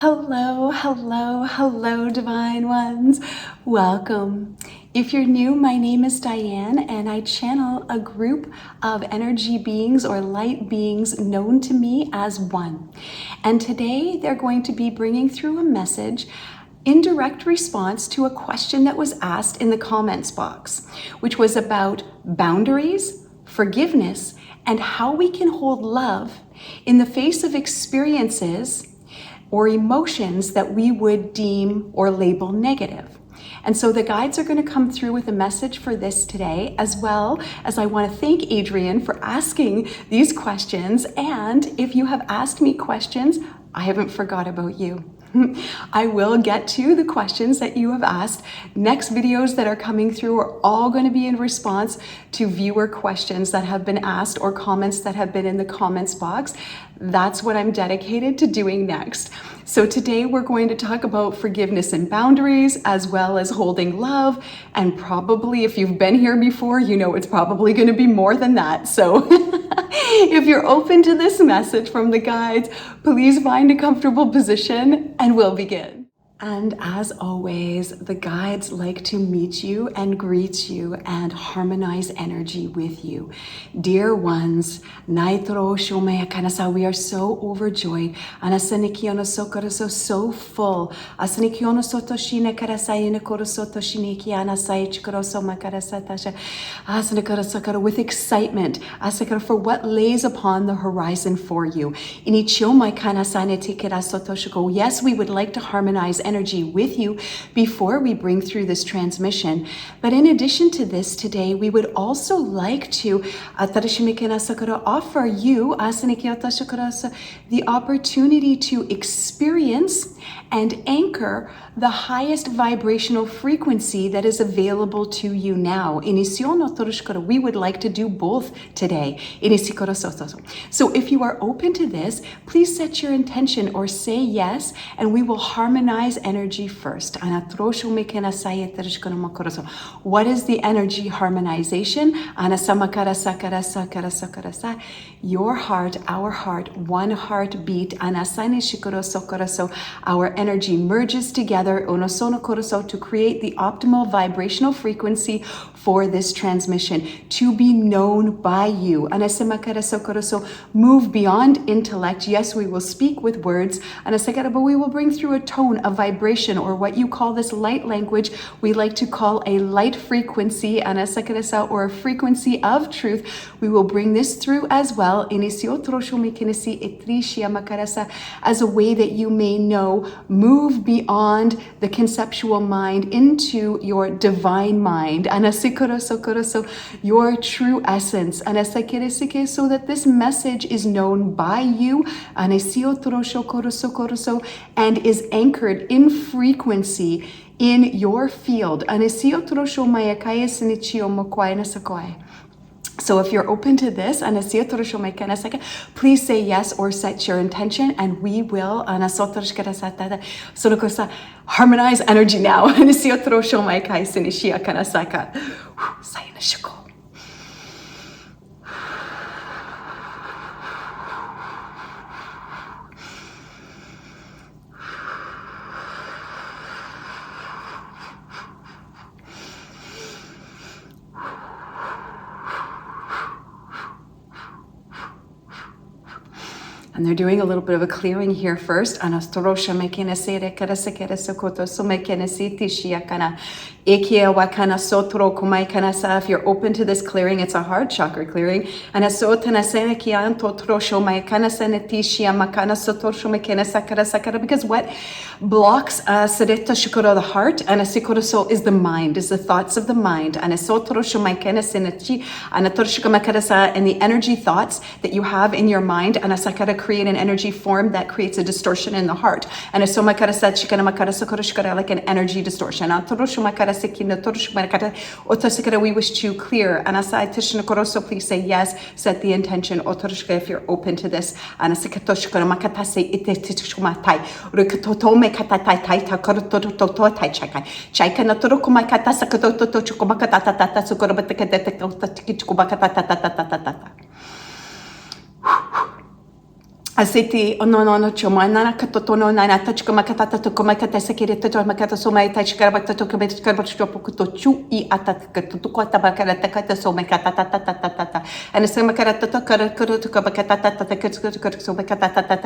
Hello, hello, hello, divine ones. Welcome. If you're new, my name is Diane, and I channel a group of energy beings or light beings known to me as One. And today they're going to be bringing through a message in direct response to a question that was asked in the comments box, which was about boundaries, forgiveness, and how we can hold love in the face of experiences or emotions that we would deem or label negative. And so the guides are going to come through with a message for this today, as well as I want to thank Adrian for asking these questions. And if you have asked me questions, I haven't forgot about you. I will get to the questions that you have asked. Next videos that are coming through are all going to be in response to viewer questions that have been asked or comments that have been in the comments box. That's what I'm dedicated to doing next. So today we're going to talk about forgiveness and boundaries, as well as holding love. And probably if you've been here before, you know it's probably going to be more than that. So if you're open to this message from the guides, please find a comfortable position and we'll begin. And as always, the guides like to meet you and greet you and harmonize energy with you. Dear ones, Naitro Shomea Kanasa, we are so overjoyed. Anasanikiono Sokoroso, so full. Asanikiono Sotoshina Karasayana Korosotoshiniki Anasai Chikoroso Makarasatasha. Asanakara with excitement. Asakara for what lays upon the horizon for you. Inichomai Kanasane Tikira Sotoshiko. Yes, we would like to harmonize energy with you before we bring through this transmission. But in addition to this today, we would also like to offer you the opportunity to experience and anchor the highest vibrational frequency that is available to you now. We would like to do both today. So if you are open to this, please set your intention or say yes, and we will harmonize energy first. What is the energy harmonization? Your heart, our heart, one heartbeat. Our energy merges together to create the optimal vibrational frequency for this transmission, to be known by you. Move beyond intellect. Yes, we will speak with words, but we will bring through a tone, a vibration, or what you call this light language, we like to call a light frequency, or a frequency of truth. We will bring this through as well, as a way that you may know, move beyond the conceptual mind into your divine mind, your true essence, so that this message is known by you, and is anchored in frequency in your field. So if you're open to this, please say yes or set your intention, and we will harmonize energy now. And they're doing a little bit of a clearing here first. If you're open to this clearing, it's a heart chakra clearing. Because what blocks the heart is the mind, is the thoughts of the mind. And the energy thoughts that you have in your mind create an energy form that creates a distortion in the heart. And like an energy distortion. We wish to clear. Please say yes, set the intention if you're open to this. Asiti ono choma nana katotono nana tachkoma katata tokoma katasakiri totomakata soma tachkarabata tokamata karbachopokuto chu I atakatutukota bakarata kata soma katata and soma karata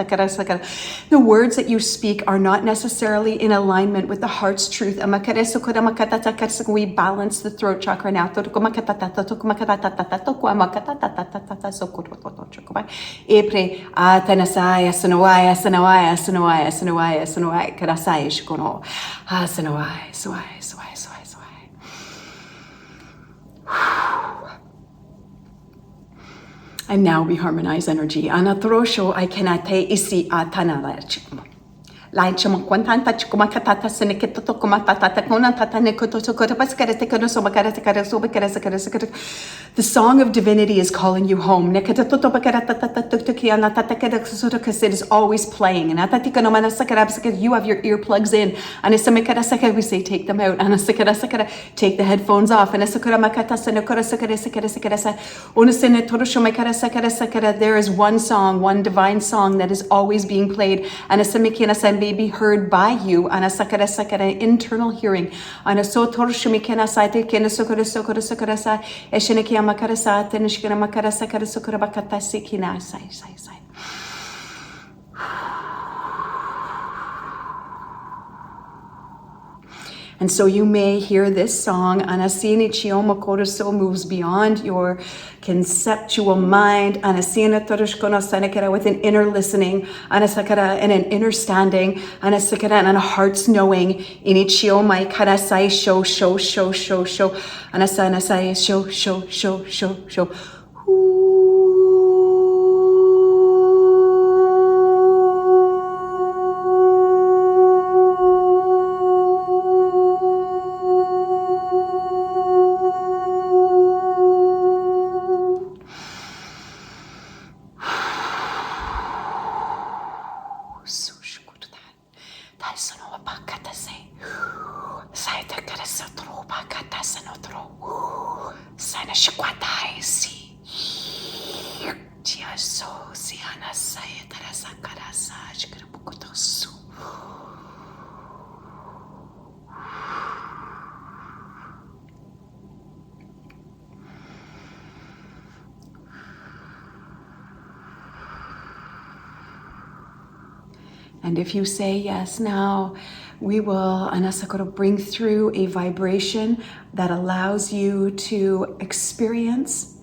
karata. The words that you speak are not necessarily in alignment with the heart's truth. We balance the throat chakra now. Tanasaya, Sanawaya, Sanawaya, Sanawaya, Sanawaya, Sanawaya, Karasai, Shikono, Sanawai, Swai, Swai, Swai, Swai. And now we harmonize energy. Anatrosho, I cannot isi atanalach. Lainchama quantanta chukumakatata senekito kumatata konatata nekoto kotabaskarete konosomakarate karasobakarasakarasak. The song of divinity is calling you home. Because it is always playing. You have your earplugs in. We say take them out. Take the headphones off. There is one song, one divine song that is always being played and may be heard by you on a internal hearing. On a and so you may hear this song, Anasini Chioma Koraso moves beyond your conceptual mind, Anasina Torushkono Sanakara with an inner listening, Anasakara and an inner standing, Anasakara and a heart's knowing, Inichioma Karasai show, Anasanasai show. And if you say yes now, we will, Anasakura, bring through a vibration that allows you to experience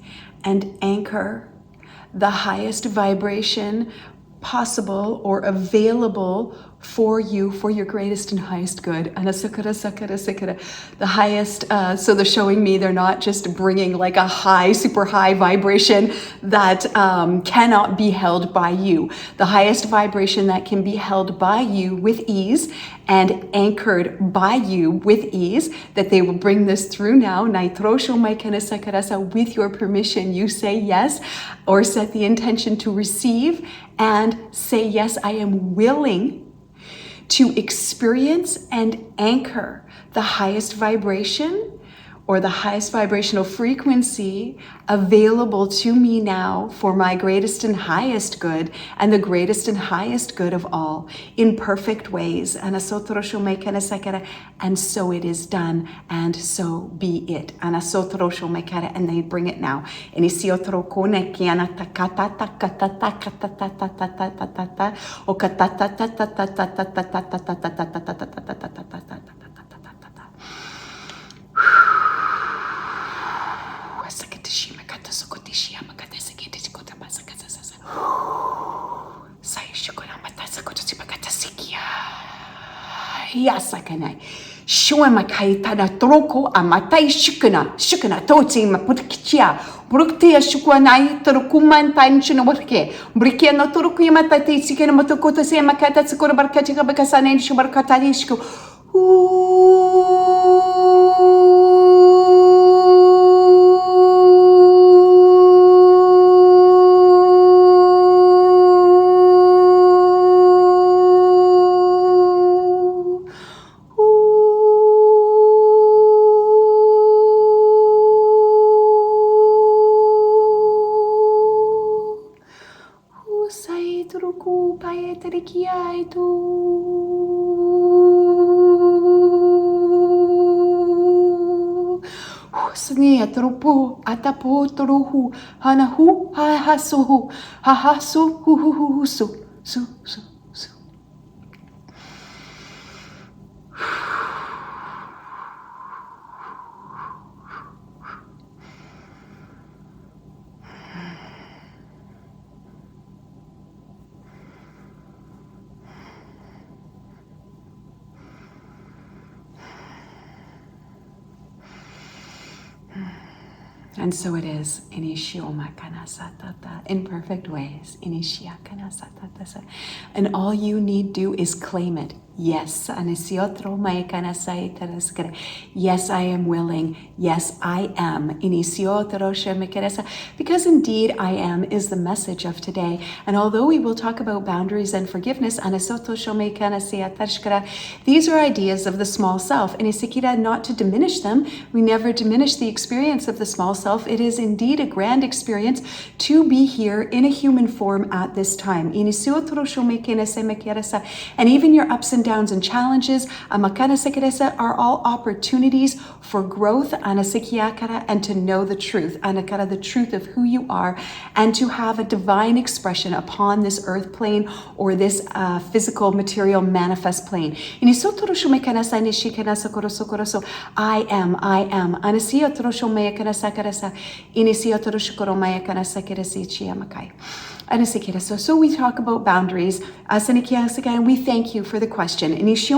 and anchor the highest vibration possible or available for you, for your greatest and highest good. The highest, so they're showing me they're not just bringing like a high, super high vibration that cannot be held by you. The highest vibration that can be held by you with ease and anchored by you with ease, that they will bring this through now. With your permission, you say yes, or set the intention to receive and say, yes, I am willing to experience and anchor the highest vibration or the highest vibrational frequency available to me now for my greatest and highest good and the greatest and highest good of all in perfect ways. And so it is done, and so be it. And they bring it now. Yasakanai. Shuma kaitana troko amatai shukana toti mapurkichia. Bruktia shukwanai trokuman tanchino worke. Brikia no turukima tati sikena motokota se makata sikora barkatika bakasana shubarkatarishko. Snia tropo atapo trohu hanahu hahasu hahasu hu su su su su. And so it is. In perfect ways. And all you need do is claim it. Yes. Yes, I am willing. Yes, I am. Because indeed I am is the message of today. And although we will talk about boundaries and forgiveness, these are ideas of the small self. And not to diminish them. We never diminish the experience of the small self. It is indeed a grand experience to be here in a human form at this time. And even your ups and downs and challenges are all opportunities for growth and to know the truth, the truth of who you are, and to have a divine expression upon this earth plane or this physical material manifest plane. I am. So we talk about boundaries. And we thank you for the question. And it's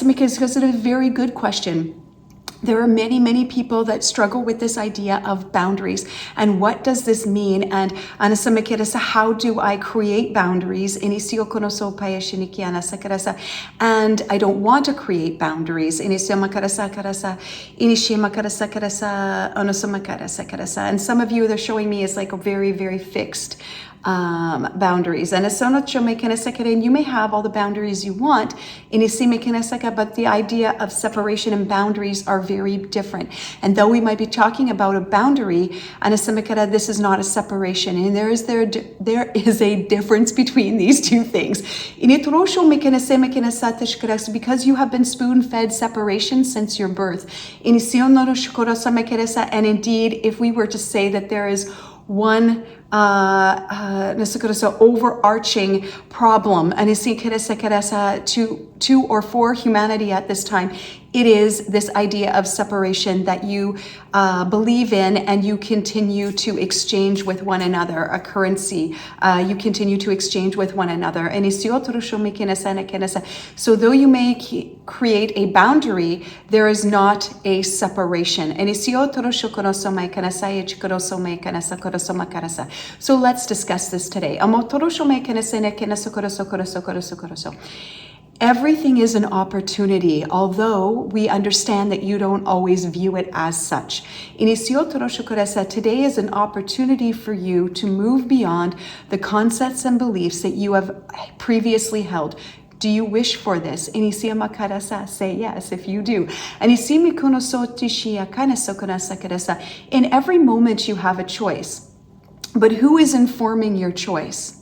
because it's a very good question. There are many, many people that struggle with this idea of boundaries. And what does this mean? And how do I create boundaries? And I don't want to create boundaries. And some of you, they're showing me is like a very, very fixed boundaries. And you may have all the boundaries you want, but the idea of separation and boundaries are very different. And though we might be talking about a boundary, this is not a separation. And there is a difference between these two things. Because you have been spoon-fed separation since your birth. And indeed, if we were to say that there is one overarching problem to or for humanity at this time, it is this idea of separation that you believe in, and you continue to exchange with one another a currency. You continue to exchange with one another. So though you may create a boundary, there is not a separation. So let's discuss this today. Everything is an opportunity, although we understand that you don't always view it as such. Today is an opportunity for you to move beyond the concepts and beliefs that you have previously held. Do you wish for this? Say yes if you do. In every moment you have a choice. But who is informing your choice?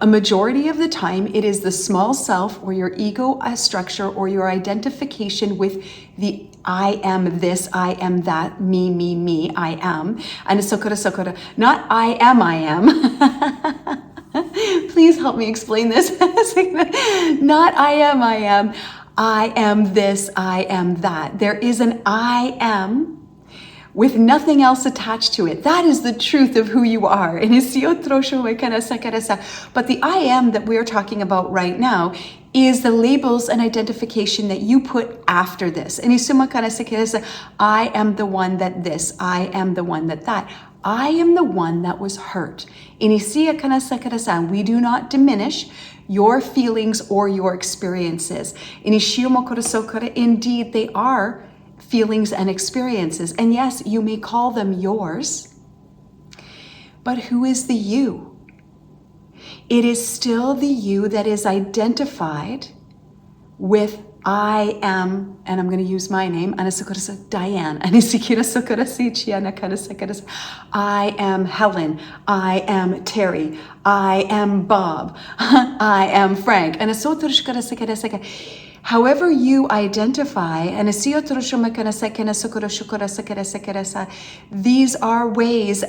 A majority of the time, it is the small self or your ego structure or your identification with the I am this, I am that, me, I am. And it's not I am. Please help me explain this. Not I am. I am this, I am that. There is an I am with nothing else attached to it. That is the truth of who you are. But the I am that we're talking about right now is the labels and identification that you put after this. I am the one that this, I am the one that that. I am the one that was hurt. We do not diminish your feelings or your experiences. Indeed, they are feelings and experiences. And yes, you may call them yours, but who is the you? It is still the you that is identified with I am, and I'm going to use my name, Diane. I am Helen. I am Terry. I am Bob. I am Frank. However you identify, these are ways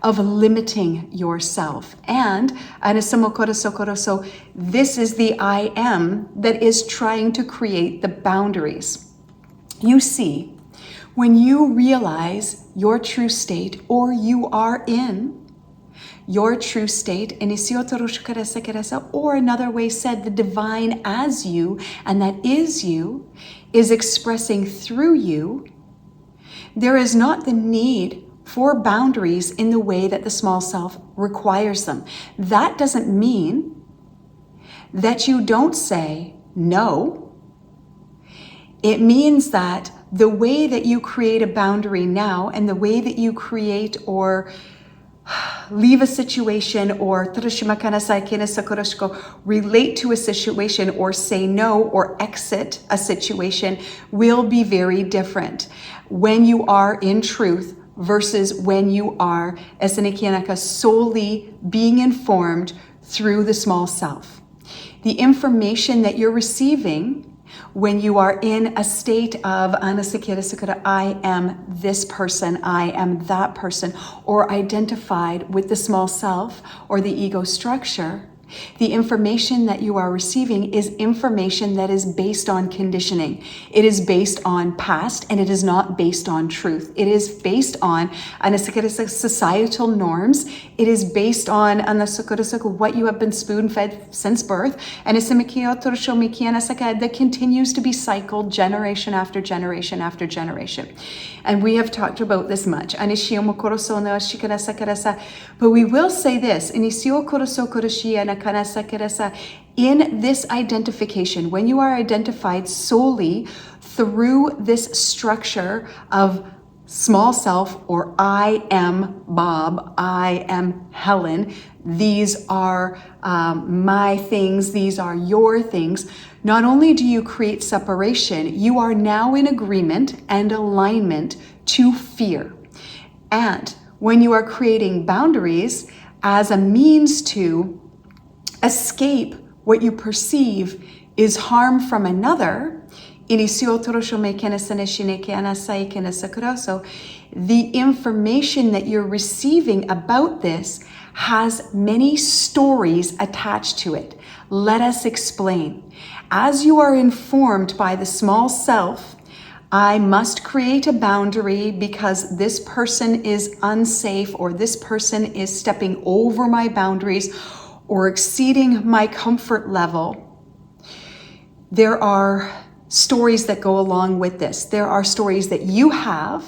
of limiting yourself. And so this is the I am that is trying to create the boundaries. You see, when you realize your true state, or you are in your true state, or another way said, the divine as you, and that is you, is expressing through you, there is not the need for boundaries in the way that the small self requires them. That doesn't mean that you don't say no. It means that the way that you create a boundary now, and the way that you create or leave a situation, or relate to a situation, or say no, or exit a situation, will be very different when you are in truth versus when you are solely being informed through the small self. The information that you're receiving when you are in a state of I am this person, I am that person, or identified with the small self or the ego structure, the information that you are receiving is information that is based on conditioning. It is based on past, and it is not based on truth. It is based on societal norms. It is based on what you have been spoon-fed since birth, and that continues to be cycled generation after generation after generation. And we have talked about this much. But we will say this, in this identification, when you are identified solely through this structure of small self, or I am Bob, I am Helen, these are my things, these are your things, not only do you create separation, you are now in agreement and alignment to fear. And when you are creating boundaries as a means to escape what you perceive is harm from another, the information that you're receiving about this has many stories attached to it. Let us explain. As you are informed by the small self, I must create a boundary because this person is unsafe, or this person is stepping over my boundaries or exceeding my comfort level. There are stories that go along with this. There are stories that you have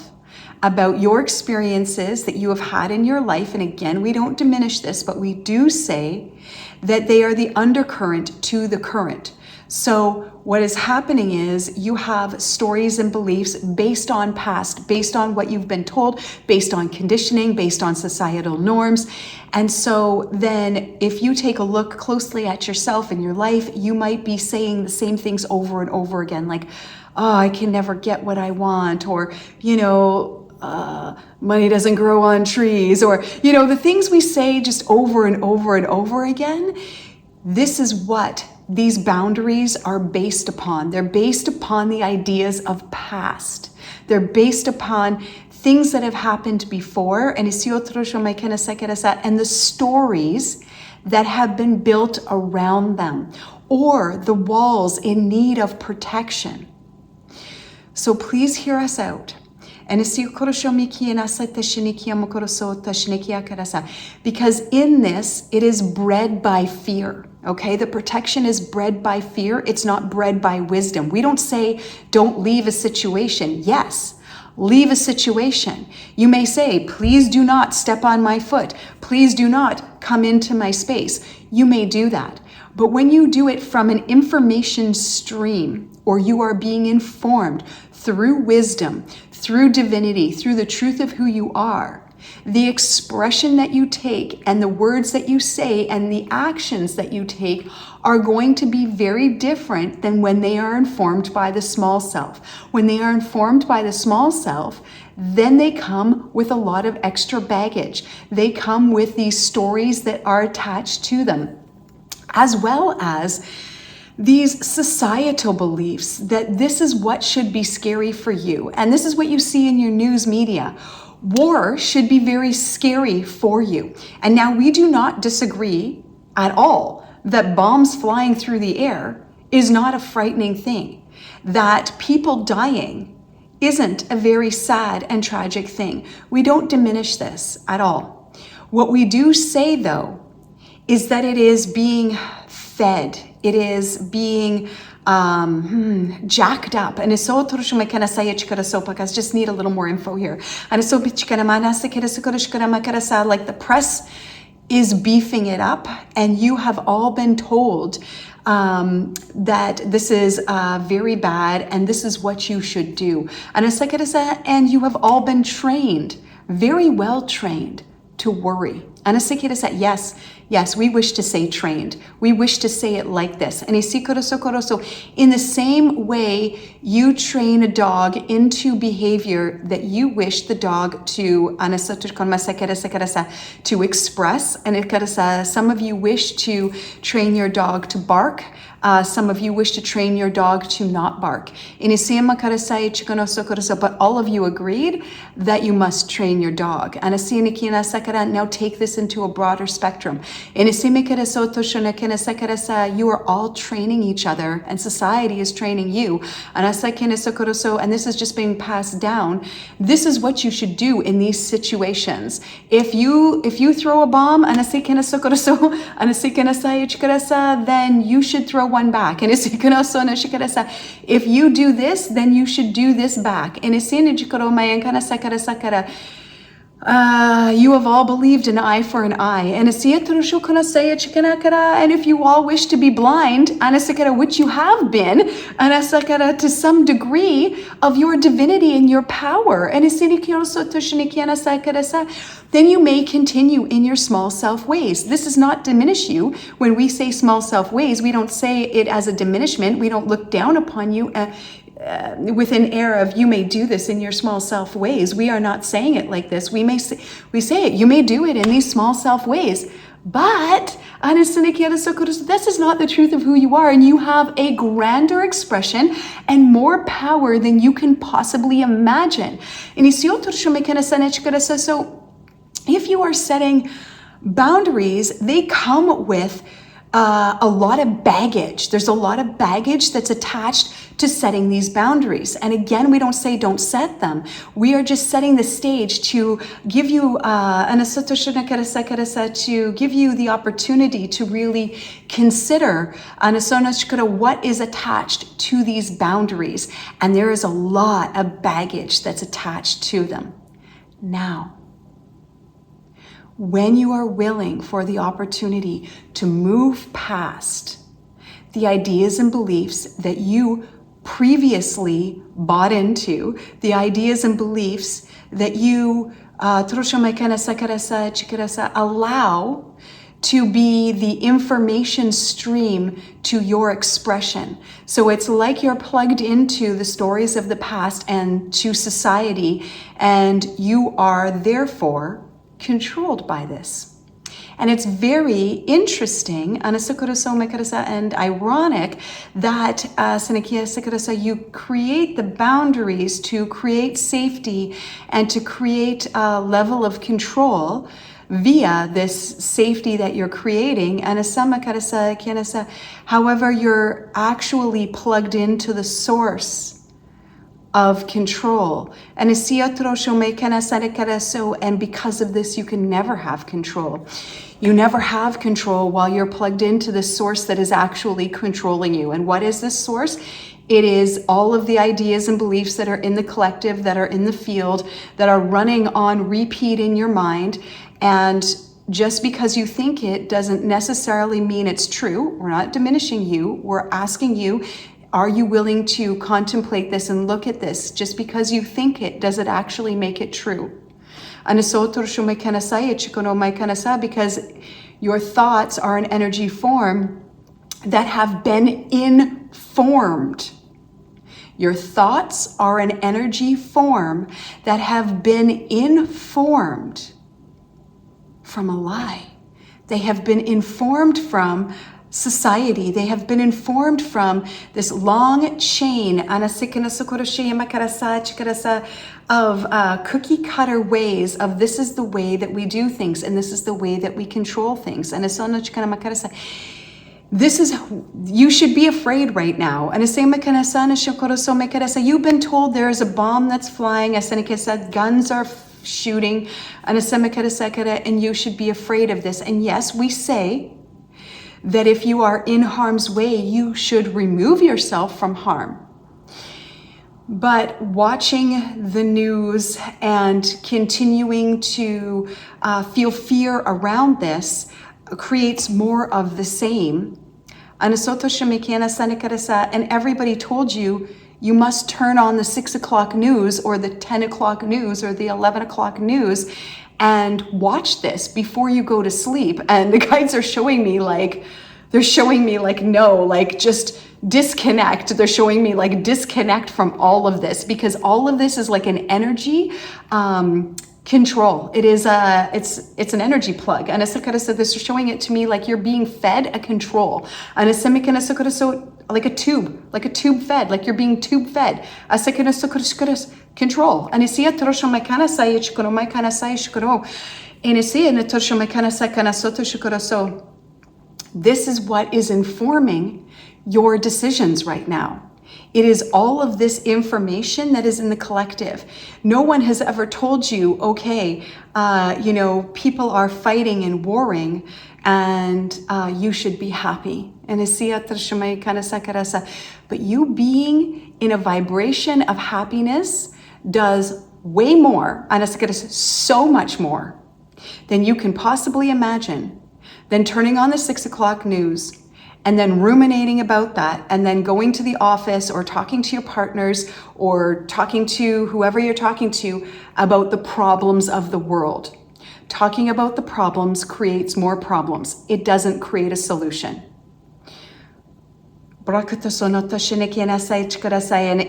about your experiences that you have had in your life. And again, we don't diminish this, but we do say that they are the undercurrent to the current. So what is happening is you have stories and beliefs based on past, based on what you've been told, based on conditioning, based on societal norms. And so then if you take a look closely at yourself and your life, you might be saying the same things over and over again, like, oh, I can never get what I want, or, money doesn't grow on trees, or, the things we say just over and over and over again. This is what these boundaries are based upon. They're based upon the ideas of past. They're based upon things that have happened before, and the stories that have been built around them, or the walls in need of protection. So please hear us out. Because in this, it is bred by fear. Okay, the protection is bred by fear. It's not bred by wisdom. We don't say, don't leave a situation. Yes, leave a situation. You may say, please do not step on my foot. Please do not come into my space. You may do that. But when you do it from an information stream, or you are being informed through wisdom, through divinity, through the truth of who you are, The expression that you take and the words that you say and the actions that you take are going to be very different than when they are informed by the small self. When they are informed by the small self, then they come with a lot of extra baggage. They come with these stories that are attached to them, as well as these societal beliefs that this is what should be scary for you. And this is what you see in your news media. War should be very scary for you. And now we do not disagree at all that bombs flying through the air is not a frightening thing. That people dying isn't a very sad and tragic thing. We don't diminish this at all. What we do say, though, is that it is being fed. It is being jacked up. And it's so just need a little more info here. And it's so like the press is beefing it up, and you have all been told that this is very bad and this is what you should do. And you have all been trained, very well trained, to worry. Yes, we wish to say trained. We wish to say it like this. And so in the same way you train a dog into behavior that you wish the dog to express. And some of you wish to train your dog to bark. Some of you wish to train your dog to not bark. But all of you agreed that you must train your dog. Now take this into a broader spectrum. You are all training each other, and society is training you. And this is just being passed down. This is what you should do in these situations. If you throw a bomb, then you should throw one back. And if you do this, then you should do this back. And you have all believed an eye for an eye. And if you all wish to be blind, which you have been, to some degree of your divinity and your power, then you may continue in your small self ways. This does not diminish you. When we say small self ways, we don't say it as a diminishment. We don't look down upon you with an air of you may do this in your small self ways. We are not saying it like this. We say it. You may do it in these small self ways. But this is not the truth of who you are, and you have a grander expression and more power than you can possibly imagine. So if you are setting boundaries, they come with a lot of baggage. There's a lot of baggage that's attached to setting these boundaries. And again, we don't say don't set them. We are just setting the stage to give you to give you the opportunity to really consider what is attached to these boundaries. And there is a lot of baggage that's attached to them. Now, when you are willing for the opportunity to move past the ideas and beliefs that you previously bought into, the ideas and beliefs that you allow to be the information stream to your expression. So it's like you're plugged into the stories of the past and to society, and you are therefore controlled by this. And it's very interesting and ironic that you create the boundaries to create safety and to create a level of control via this safety that you're creating. However, you're actually plugged into the source of control. And because of this, you can never have control. You never have control while you're plugged into the source that is actually controlling you. And what is this source? It is all of the ideas and beliefs that are in the collective, that are in the field, that are running on repeat in your mind. And just because you think it doesn't necessarily mean it's true. We're not diminishing you. We're asking you, are you willing to contemplate this and look at this? Just because you think it, does it actually make it true? Because your thoughts are an energy form that have been informed. Your thoughts are an energy form that have been informed from a lie. They have been informed from society. They have been informed from this long chain of cookie cutter ways of this is the way that we do things and this is the way that we control things. This is, you should be afraid right now. You've been told there is a bomb that's flying, guns are shooting, and you should be afraid of this. And yes, we say that if you are in harm's way, you should remove yourself from harm. But watching the news and continuing to feel fear around this creates more of the same. And everybody told you, you must turn on the 6 o'clock news or the 10 o'clock news or the 11 o'clock news and watch this before you go to sleep. And the guides are showing me just disconnect. They're showing me like disconnect from all of this, because all of this is like an energy control. It is it's an energy plug. And this is showing it to me like you're being fed a control. And like a tube fed, like you're being tube fed. Control. And so this is what is informing your decisions right now. It is all of this information that is in the collective. No one has ever told you, okay, people are fighting and warring and you should be happy. But you being in a vibration of happiness does way more, so much more than you can possibly imagine, than turning on the 6 o'clock news and then ruminating about that, and then going to the office or talking to your partners or talking to whoever you're talking to about the problems of the world. Talking about the problems creates more problems. It doesn't create a solution. And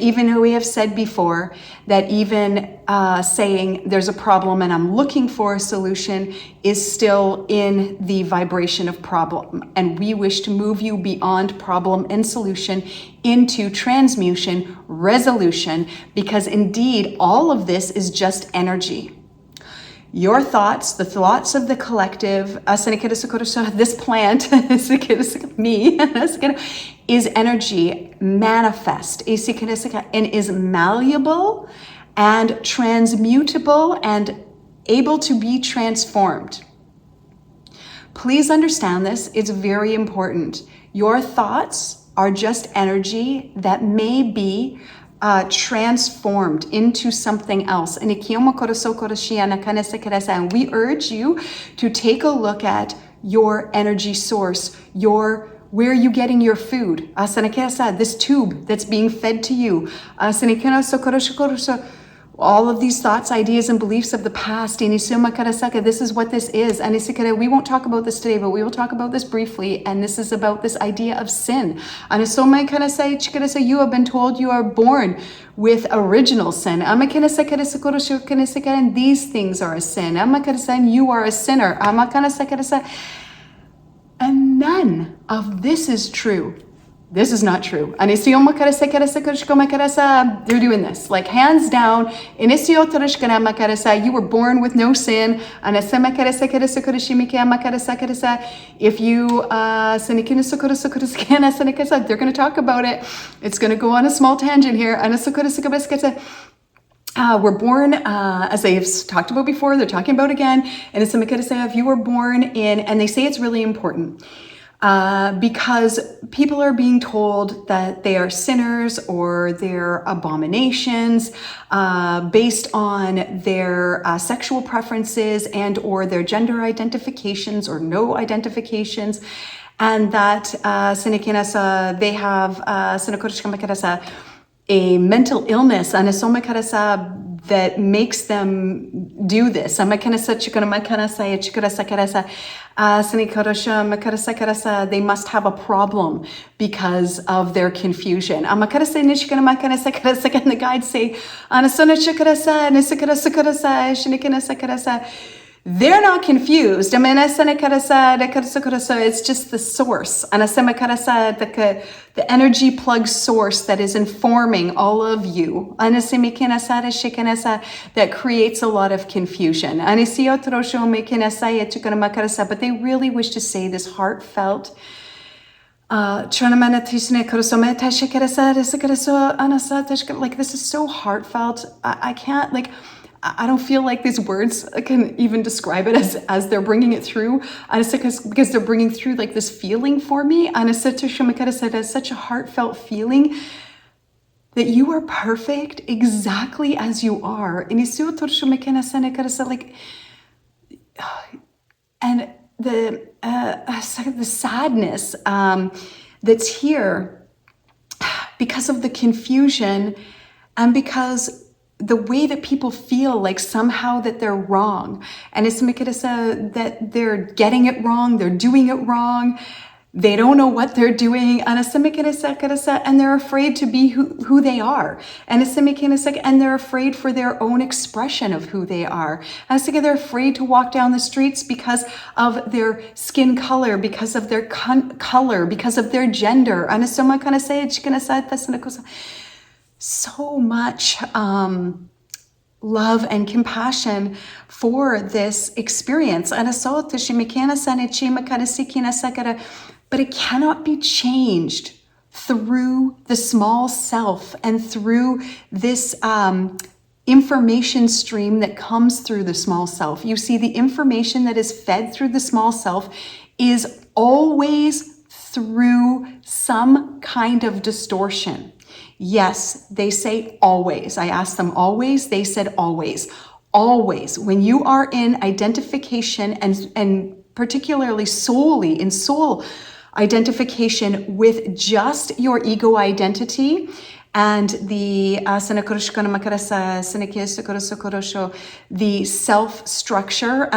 even we have said before that even saying there's a problem and I'm looking for a solution is still in the vibration of problem. And we wish to move you beyond problem and solution into transmutation, resolution, because indeed all of this is just energy. Your thoughts, the thoughts of the collective, this plant, me, is energy manifest, and is malleable and transmutable and able to be transformed. Please understand this, it's very important. Your thoughts are just energy that may be transformed into something else. And we urge you to take a look at your energy source, where are you getting your food? This tube that's being fed to you. All of these thoughts, ideas, and beliefs of the past. This is what this is. We won't talk about this today, but we will talk about this briefly. And this is about this idea of sin. You have been told you are born with original sin. And these things are a sin. You are a sinner. And none of this is true. This is not true. They're doing this. Like hands down, you were born with no sin. If you, they're going to talk about it. It's going to go on a small tangent here. We're born, as they've talked about before, they're talking about again, and it's if you were born in, and they say it's really important, because people are being told that they are sinners or they're abominations based on their sexual preferences and or their gender identifications or no identifications, and that they have a mental illness, and that makes them do this. They must have a problem because of their confusion. And the guides say, they're not confused. It's just the source. The energy plug source that is informing all of you. That creates a lot of confusion. But they really wish to say this heartfelt like this is so heartfelt. I can't, like, I don't feel like these words can even describe it as they're bringing it through. Because they're bringing through like this feeling for me. It's such a heartfelt feeling that you are perfect exactly as you are. And the sadness that's here because of the confusion and because the way that people feel like somehow that they're wrong. And it's that they're getting it wrong, they're doing it wrong, they don't know what they're doing, and they're afraid to be who they are. And they're afraid for their own expression of who they are. And they're afraid to walk down the streets because of their skin color, because of their color, because of their gender. And so much love and compassion for this experience. But it cannot be changed through the small self and through this information stream that comes through the small self. You see, the information that is fed through the small self is always through some kind of distortion. Yes, they say always. I asked them always. They said always. Always. When you are in identification and particularly solely in soul identification with just your ego identity and the self structure,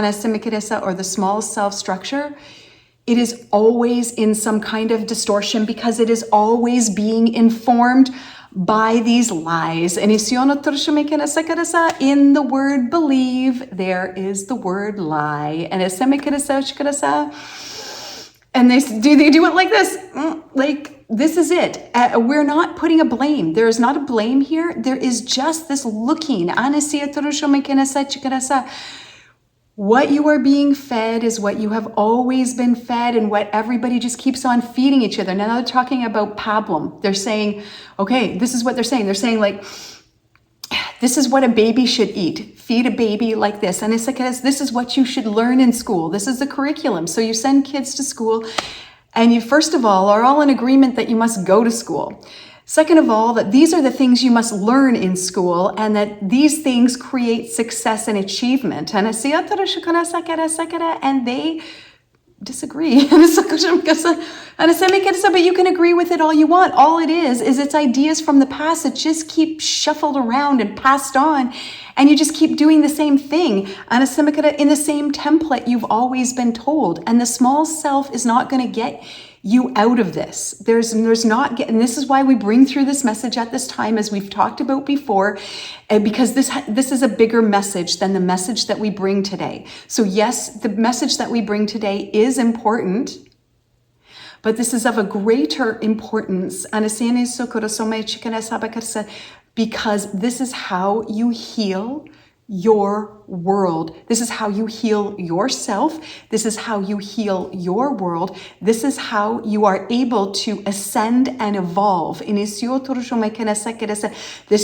or the small self structure, it is always in some kind of distortion because it is always being informed by these lies. And in the word believe, there is the word lie. And they do it like this. Like, this is it. We're not putting a blame. There is not a blame here. There is just this looking. What you are being fed is what you have always been fed and what everybody just keeps on feeding each other. Now they're talking about pablum. They're saying, okay, this is what they're saying. They're saying, like, this is what a baby should eat. Feed a baby like this. And it's like, this is what you should learn in school. This is the curriculum. So you send kids to school and you, first of all, are all in agreement that you must go to school. Second of all, that these are the things you must learn in school and that these things create success and achievement. And they disagree. But you can agree with it all you want. All it is it's ideas from the past that just keep shuffled around and passed on. And you just keep doing the same thing. In the same template you've always been told. And the small self is not going to get you out of this. There's not, and this is why we bring through this message at this time, as we've talked about before, because this is a bigger message than the message that we bring today. So yes, the message that we bring today is important, but this is of a greater importance, because this is how you heal your world. This is how you heal yourself. This is how you heal your world. This is how you are able to ascend and evolve. This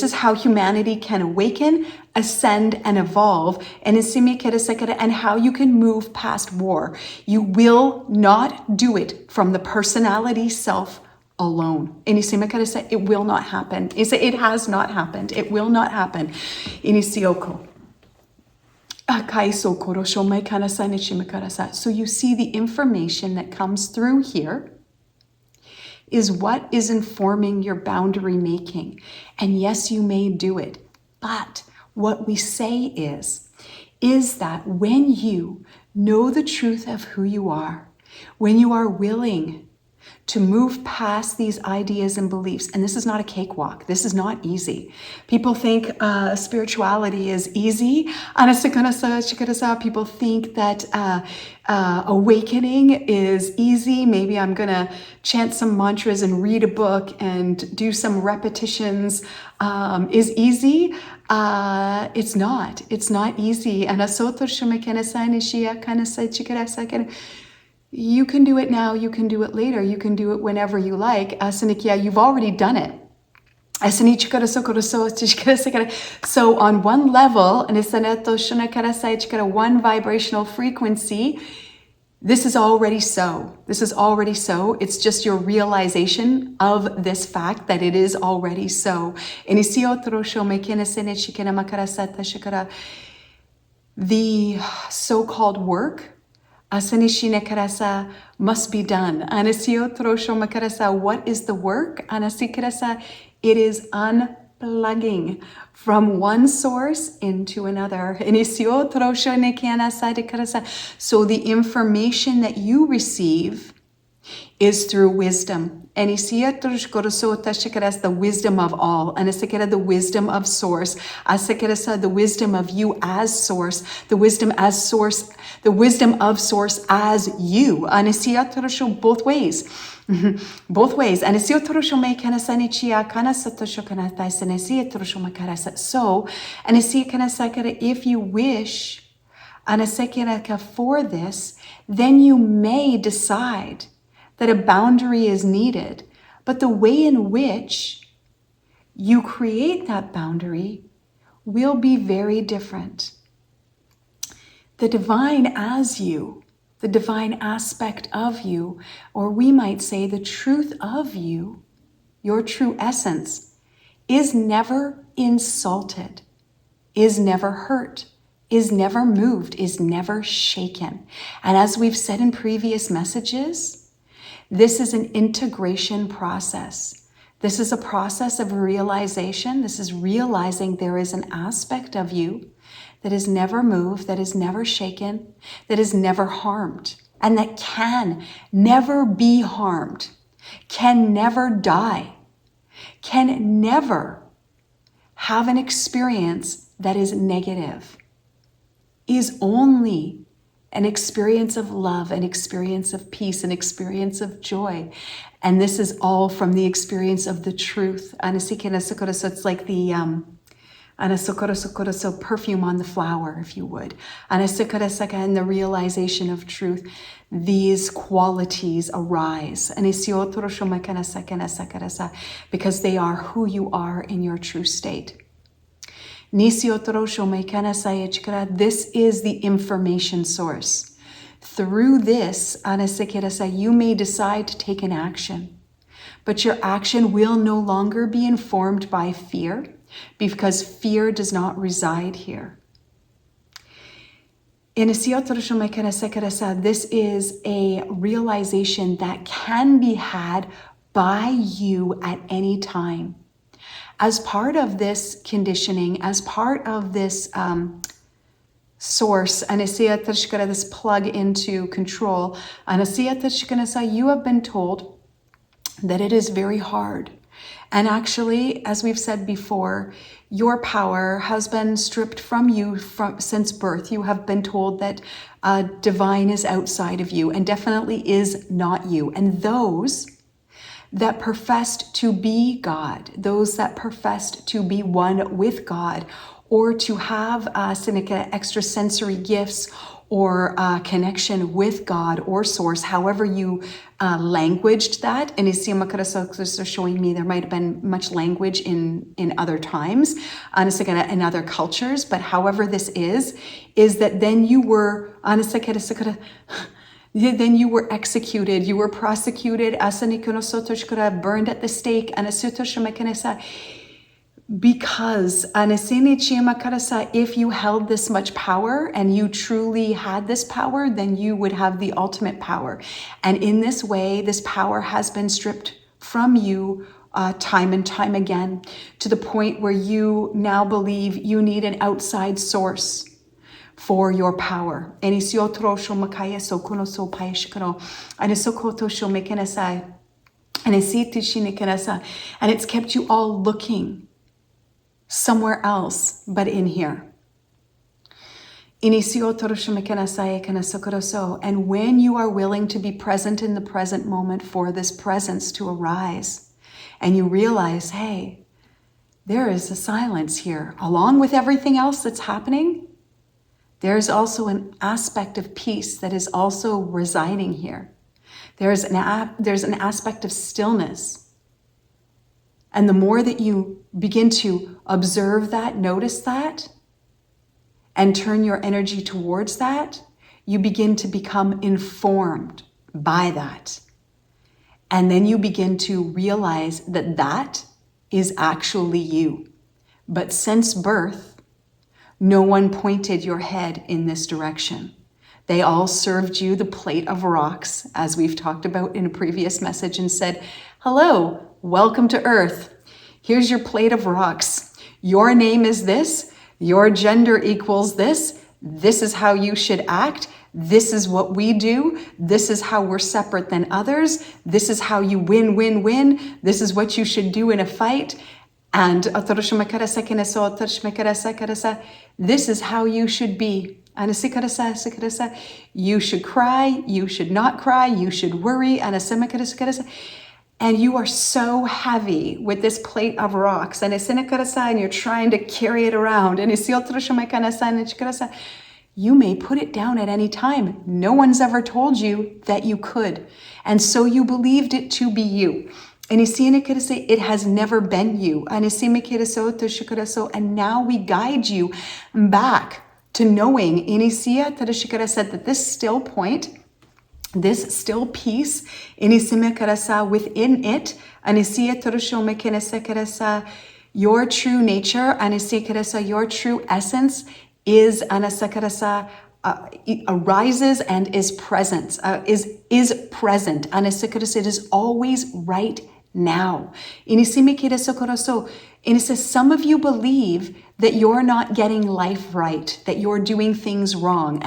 is how humanity can awaken, ascend, and evolve. And how you can move past war. You will not do it from the personality self alone. It will not happen. It has not happened. It will not happen. So you see, the information that comes through here is what is informing your boundary making. And yes, you may do it, but What we say is that when you know the truth of who you are, when you are willing to move past these ideas and beliefs, and this is not a cakewalk, this is not easy. People think spirituality is easy. People think that awakening is easy. Maybe I'm gonna chant some mantras and read a book and do some repetitions is easy. It's not easy. You can do it now, you can do it later, you can do it whenever you like. You've already done it. So on one level, one vibrational frequency, this is already so. This is already so. It's just your realization of this fact that it is already so. The so-called work must be done. What is the work? It is unplugging from one source into another. So the information that you receive is through wisdom. The wisdom of all. The wisdom of source. The wisdom of you as source. The wisdom as source. The wisdom of source as you. Both ways. Both ways. So, if you wish for this, then you may decide that a boundary is needed, but the way in which you create that boundary will be very different. The divine as you, the divine aspect of you, or we might say the truth of you, your true essence, is never insulted, is never hurt, is never moved, is never shaken. And as we've said in previous messages, this is an integration process. This is a process of realization. This is realizing there is an aspect of you that is never moved, that is never shaken, that is never harmed, and that can never be harmed, can never die, can never have an experience that is negative, is only an experience of love, an experience of peace, an experience of joy. And this is all from the experience of the truth. So it's like the perfume on the flower, if you would. And the realization of truth, these qualities arise. Because they are who you are in your true state. This is the information source. Through this, you may decide to take an action, but your action will no longer be informed by fear, because fear does not reside here. This is a realization that can be had by you at any time. As part of this conditioning, as part of this source, this plug into control, you have been told that it is very hard. And actually, as we've said before, your power has been stripped from you since birth. You have been told that divine is outside of you and definitely is not you. And those that professed to be God, those that professed to be one with God, or to have extrasensory gifts or connection with God or source, however you languaged that. And is showing me there might have been much language in other times, in other cultures, but however this is that then you were then you were executed, you were prosecuted, burned at the stake, because if you held this much power and you truly had this power, then you would have the ultimate power. And in this way, this power has been stripped from you time and time again, to the point where you now believe you need an outside source for your power. And it's kept you all looking somewhere else but in here. And when you are willing to be present in the present moment for this presence to arise, and you realize, hey, there is a silence here, along with everything else that's happening, there's also an aspect of peace that is also residing here. There's an aspect of stillness. And the more that you begin to observe that, notice that, and turn your energy towards that, you begin to become informed by that. And then you begin to realize that that is actually you. But since birth, no one pointed your head in this direction. They all served you the plate of rocks, as we've talked about in a previous message, and said, hello, welcome to Earth. Here's your plate of rocks. Your name is this. Your gender equals this. This is how you should act. This is what we do. This is how we're separate than others. This is how you win, win, win. This is what you should do in a fight. And this is how you should be. You should cry. You should not cry. You should worry. And you are so heavy with this plate of rocks, and you're trying to carry it around. You may put it down at any time. No one's ever told you that you could. And so you believed it to be you. And it has never been you. And now we guide you back to knowing that this still point, this still peace, within it, your true nature, your true essence is arises and is present. Is present. It is always right now. And some of you believe that you're not getting life right, that you're doing things wrong.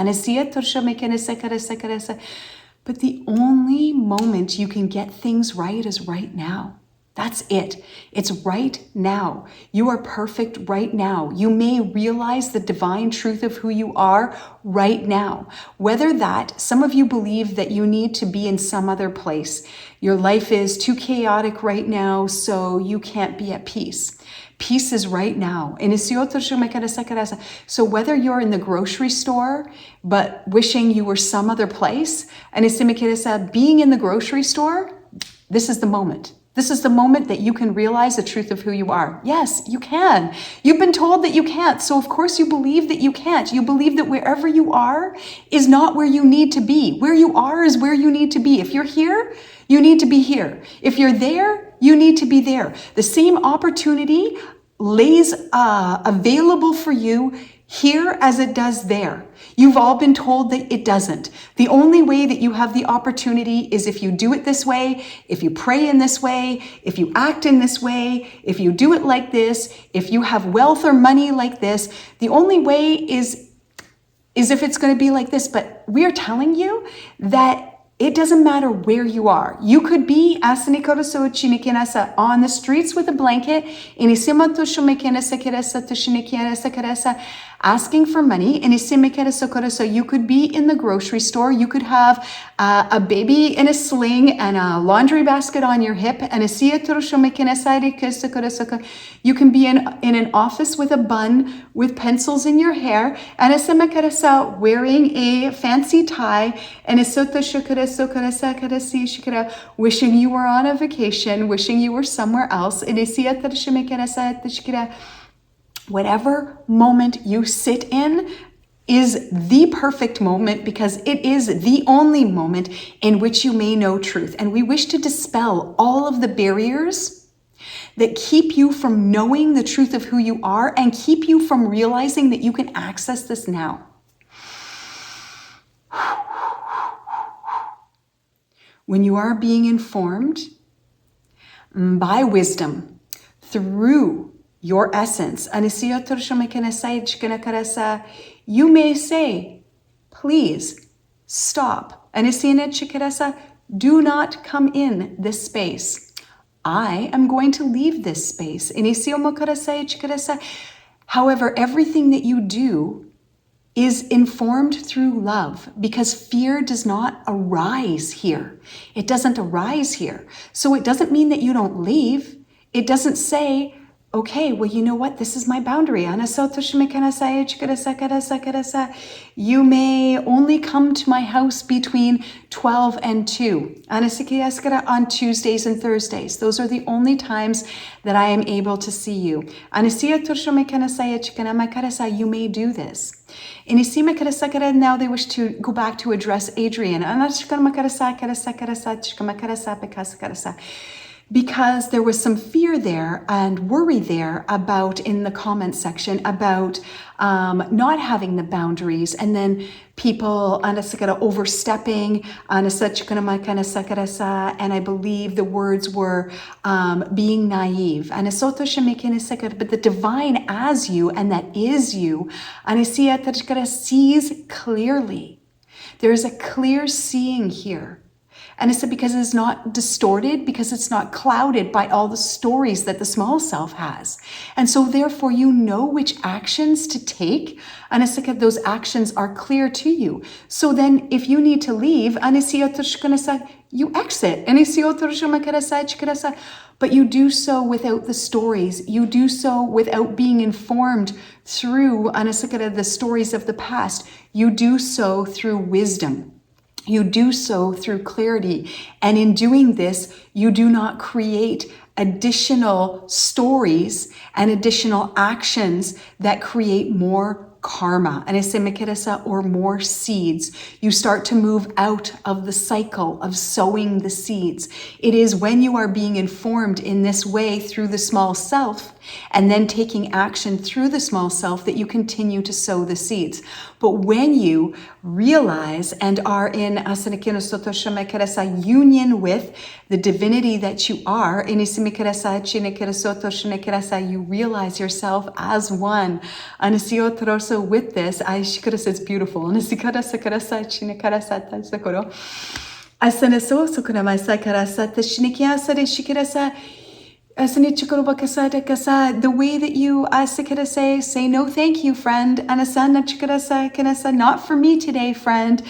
But the only moment you can get things right is right now. That's it. It's right now. You are perfect right now. You may realize the divine truth of who you are right now. Whether that, some of you believe that you need to be in some other place. Your life is too chaotic right now, so you can't be at peace. Peace is right now. So whether you're in the grocery store, but wishing you were some other place, and being in the grocery store, this is the moment. This is the moment that you can realize the truth of who you are. Yes, you can. You've been told that you can't. So of course you believe that you can't. You believe that wherever you are is not where you need to be. Where you are is where you need to be. If you're here, you need to be here. If you're there, you need to be there. The same opportunity lays available for you here as it does there. You've all been told that it doesn't. The only way that you have the opportunity is if you do it this way, if you pray in this way, if you act in this way, if you do it like this, if you have wealth or money like this. The only way is if it's going to be like this. But we are telling you that it doesn't matter where you are. You could be on the streets with a blanket, asking for money. You could be in the grocery store. You could have a baby in a sling and a laundry basket on your hip. You can be in an office with a bun with pencils in your hair, wearing a fancy tie, and wishing you were on a vacation, wishing you were somewhere else. Whatever moment you sit in is the perfect moment, because it is the only moment in which you may know truth. And we wish to dispel all of the barriers that keep you from knowing the truth of who you are and keep you from realizing that you can access this now. When you are being informed by wisdom, through your essence. You may say, please stop. Do not come in this space. I am going to leave this space. However, everything that you do is informed through love, because fear does not arise here. It doesn't arise here. So it doesn't mean that you don't leave. It doesn't say, okay, well, you know what? This is my boundary. You may only come to my house between 12 and 2. On Tuesdays and Thursdays. Those are the only times that I am able to see you. You may do this. Now they wish to go back to address Adrian. Because there was some fear there and worry there about, in the comment section, about not having the boundaries, and then people overstepping, and I believe the words were being naive. But the divine as you, and that is you, sees clearly. There is a clear seeing here. And it's because it's not distorted, because it's not clouded by all the stories that the small self has. And so therefore you know which actions to take, and it's like those actions are clear to you. So then if you need to leave, you exit. But you do so without the stories. You do so without being informed through the stories of the past. You do so through wisdom. You do so through clarity. And in doing this, you do not create additional stories and additional actions that create more karma, or more seeds. You start to move out of the cycle of sowing the seeds. It is when you are being informed in this way through the small self, and then taking action through the small self, that you continue to sow the seeds. But when you realize and are in union with the divinity that you are, you realize yourself as one. With this, it's beautiful. The way that you say no thank you, friend, not for me today, friend,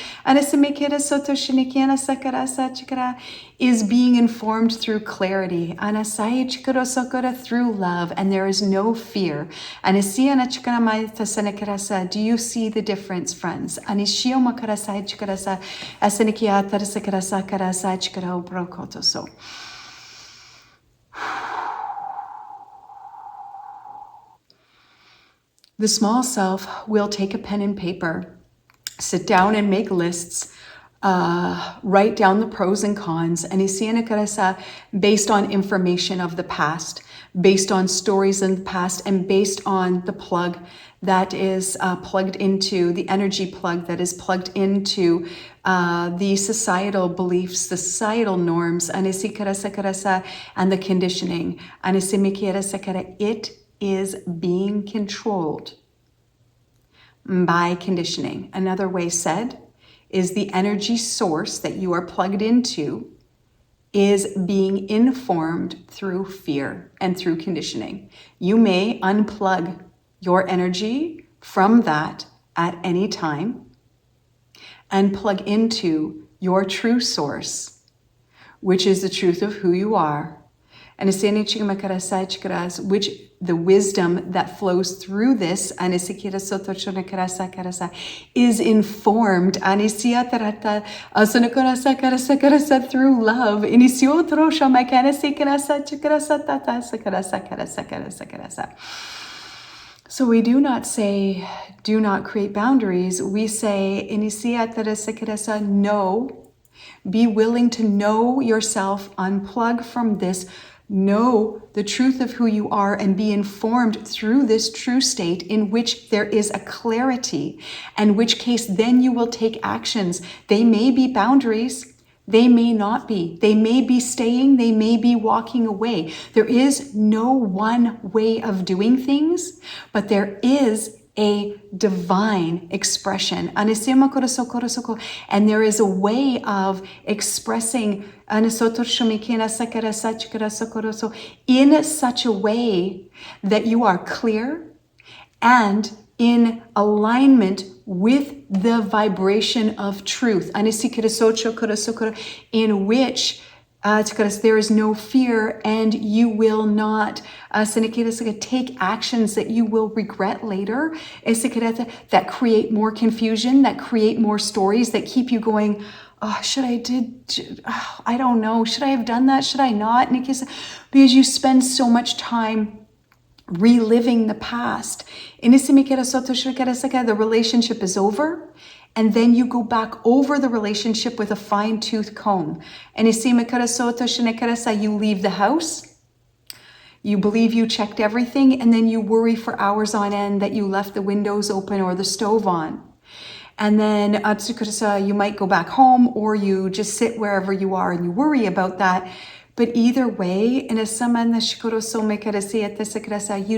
is being informed through clarity, through love, and there is no fear. Do you see the difference, friends? The small self will take a pen and paper, sit down and make lists, write down the pros and cons, and based on information of the past, based on stories in the past, and based on the plug that is plugged into, the energy plug that is plugged into the societal beliefs, the societal norms, and the conditioning. It is being controlled by conditioning. Another way said is the energy source that you are plugged into is being informed through fear and through conditioning. You may unplug your energy from that at any time and plug into your true source, which is the truth of who you are, and which the wisdom that flows through this is informed through love. So we do not say, do not create boundaries. We say, no. Be willing to know yourself, unplug from this, know the truth of who you are, and be informed through this true state in which there is a clarity, in which case then you will take actions. They may be boundaries. They may not be. They may be staying. They may be walking away. There is no one way of doing things, but there is a divine expression. And there is a way of expressing in such a way that you are clear and in alignment with the vibration of truth, in which there is no fear, and you will not take actions that you will regret later, that create more confusion, that create more stories, that keep you going, oh, I don't know, should I have done that, should I not? Because you spend so much time reliving the past. The relationship is over, and then you go back over the relationship with a fine-tooth comb. And you leave the house, you believe you checked everything, and then you worry for hours on end that you left the windows open or the stove on. And then you might go back home, or you just sit wherever you are and you worry about that. But either way, you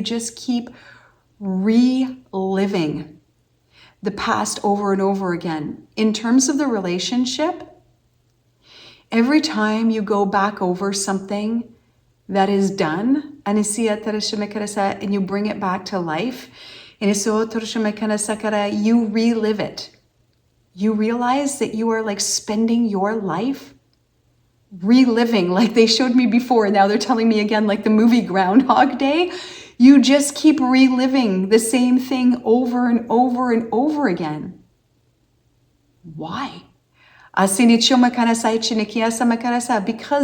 just keep reliving the past over and over again. In terms of the relationship, every time you go back over something that is done, and you bring it back to life, you relive it. You realize that you are like spending your life reliving, like they showed me before, now they're telling me again, like the movie Groundhog Day. You just keep reliving the same thing over and over and over again. Why? Because,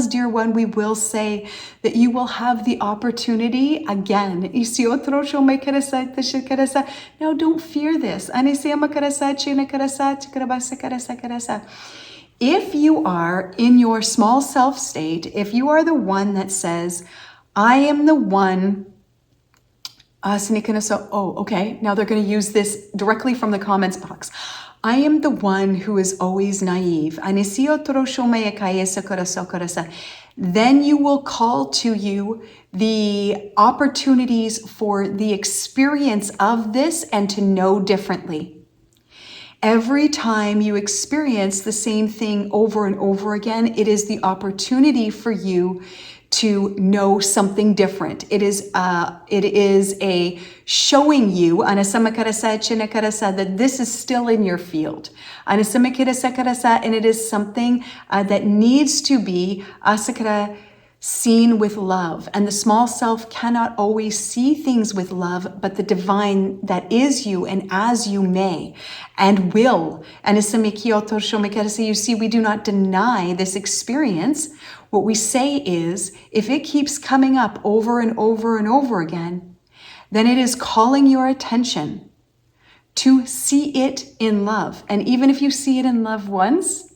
dear one, we will say that you will have the opportunity again. Now, don't fear this. If you are in your small self state, if you are the one that says, I am the one, okay, now they're going to use this directly from the comments box. I am the one who is always naive. Then you will call to you the opportunities for the experience of this and to know differently. Every time you experience the same thing over and over again, it is the opportunity for you to know something different. It is a showing you that this is still in your field. And it is something that needs to be seen with love. And the small self cannot always see things with love, but the divine that is you and as you may and will. And you see, we do not deny this experience. What we say is, if it keeps coming up over and over and over again, then it is calling your attention to see it in love. And even if you see it in love once,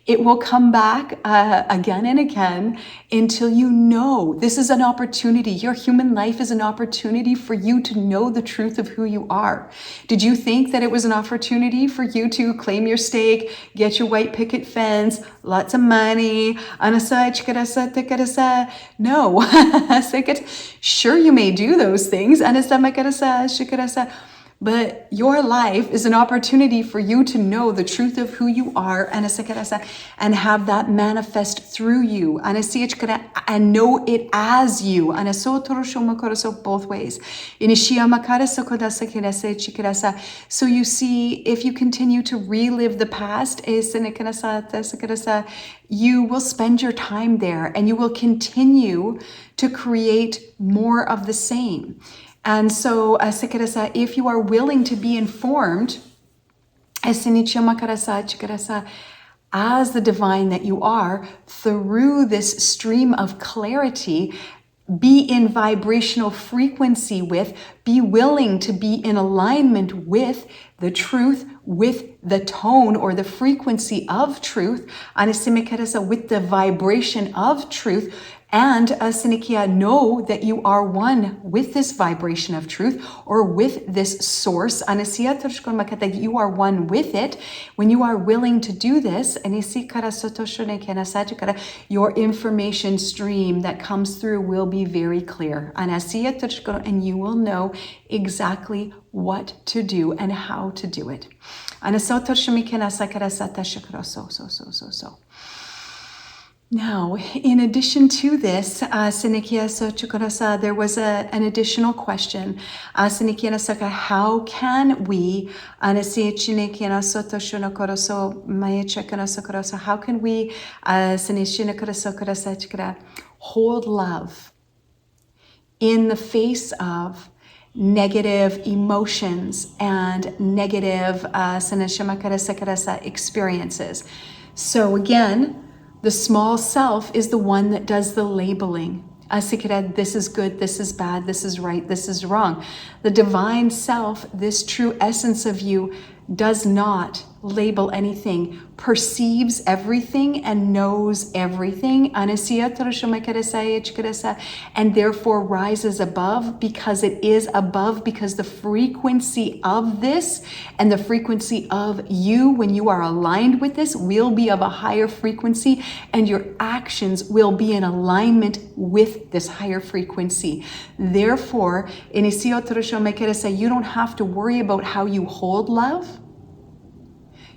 it will come back again and again until you know this is an opportunity. Your human life is an opportunity for you to know the truth of who you are. Did you think that it was an opportunity for you to claim your stake, get your white picket fence, lots of money? No. Sure, you may do those things. But your life is an opportunity for you to know the truth of who you are and have that manifest through you and know it as you. Both ways. So you see, if you continue to relive the past, you will spend your time there and you will continue to create more of the same. And so, if you are willing to be informed, as the divine that you are, through this stream of clarity, be in vibrational frequency with, be willing to be in alignment with the truth, with the tone or the frequency of truth, with the vibration of truth, and know that you are one with this vibration of truth or with this source. That you are one with it. When you are willing to do this, your information stream that comes through will be very clear. And you will know exactly what to do and how to do it. Now, in addition to this, there was an additional question. How can we, how can we hold love in the face of negative emotions and negative experiences? So again, the small self is the one that does the labeling. This is good, this is bad, this is right, this is wrong. The divine self, this true essence of you, does not label anything, perceives everything and knows everything, and therefore rises above, because it is above, because the frequency of this and the frequency of you, when you are aligned with this, will be of a higher frequency, and your actions will be in alignment with this higher frequency. Therefore, you don't have to worry about how you hold love.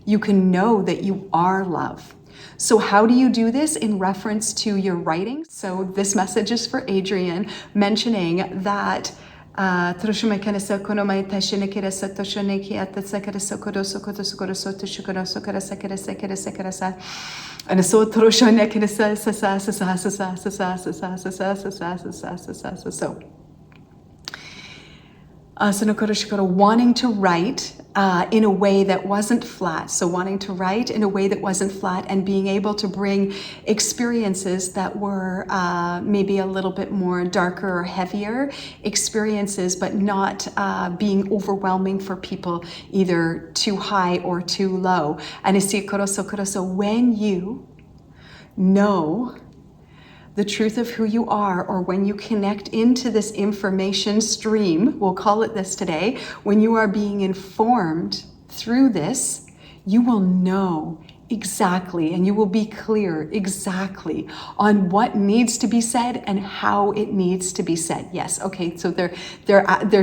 You can know that you are love. So how do you do this in reference to your writing? So this message is for Adrian, mentioning that wanting to write in a way that wasn't flat. So wanting to write in a way that wasn't flat and being able to bring experiences that were maybe a little bit more darker or heavier experiences, but not being overwhelming for people, either too high or too low. And when you know the truth of who you are, or when you connect into this information stream, we'll call it this today, when you are being informed through this, you will know exactly, and you will be clear exactly on what needs to be said and how it needs to be said. Yes, okay, so they're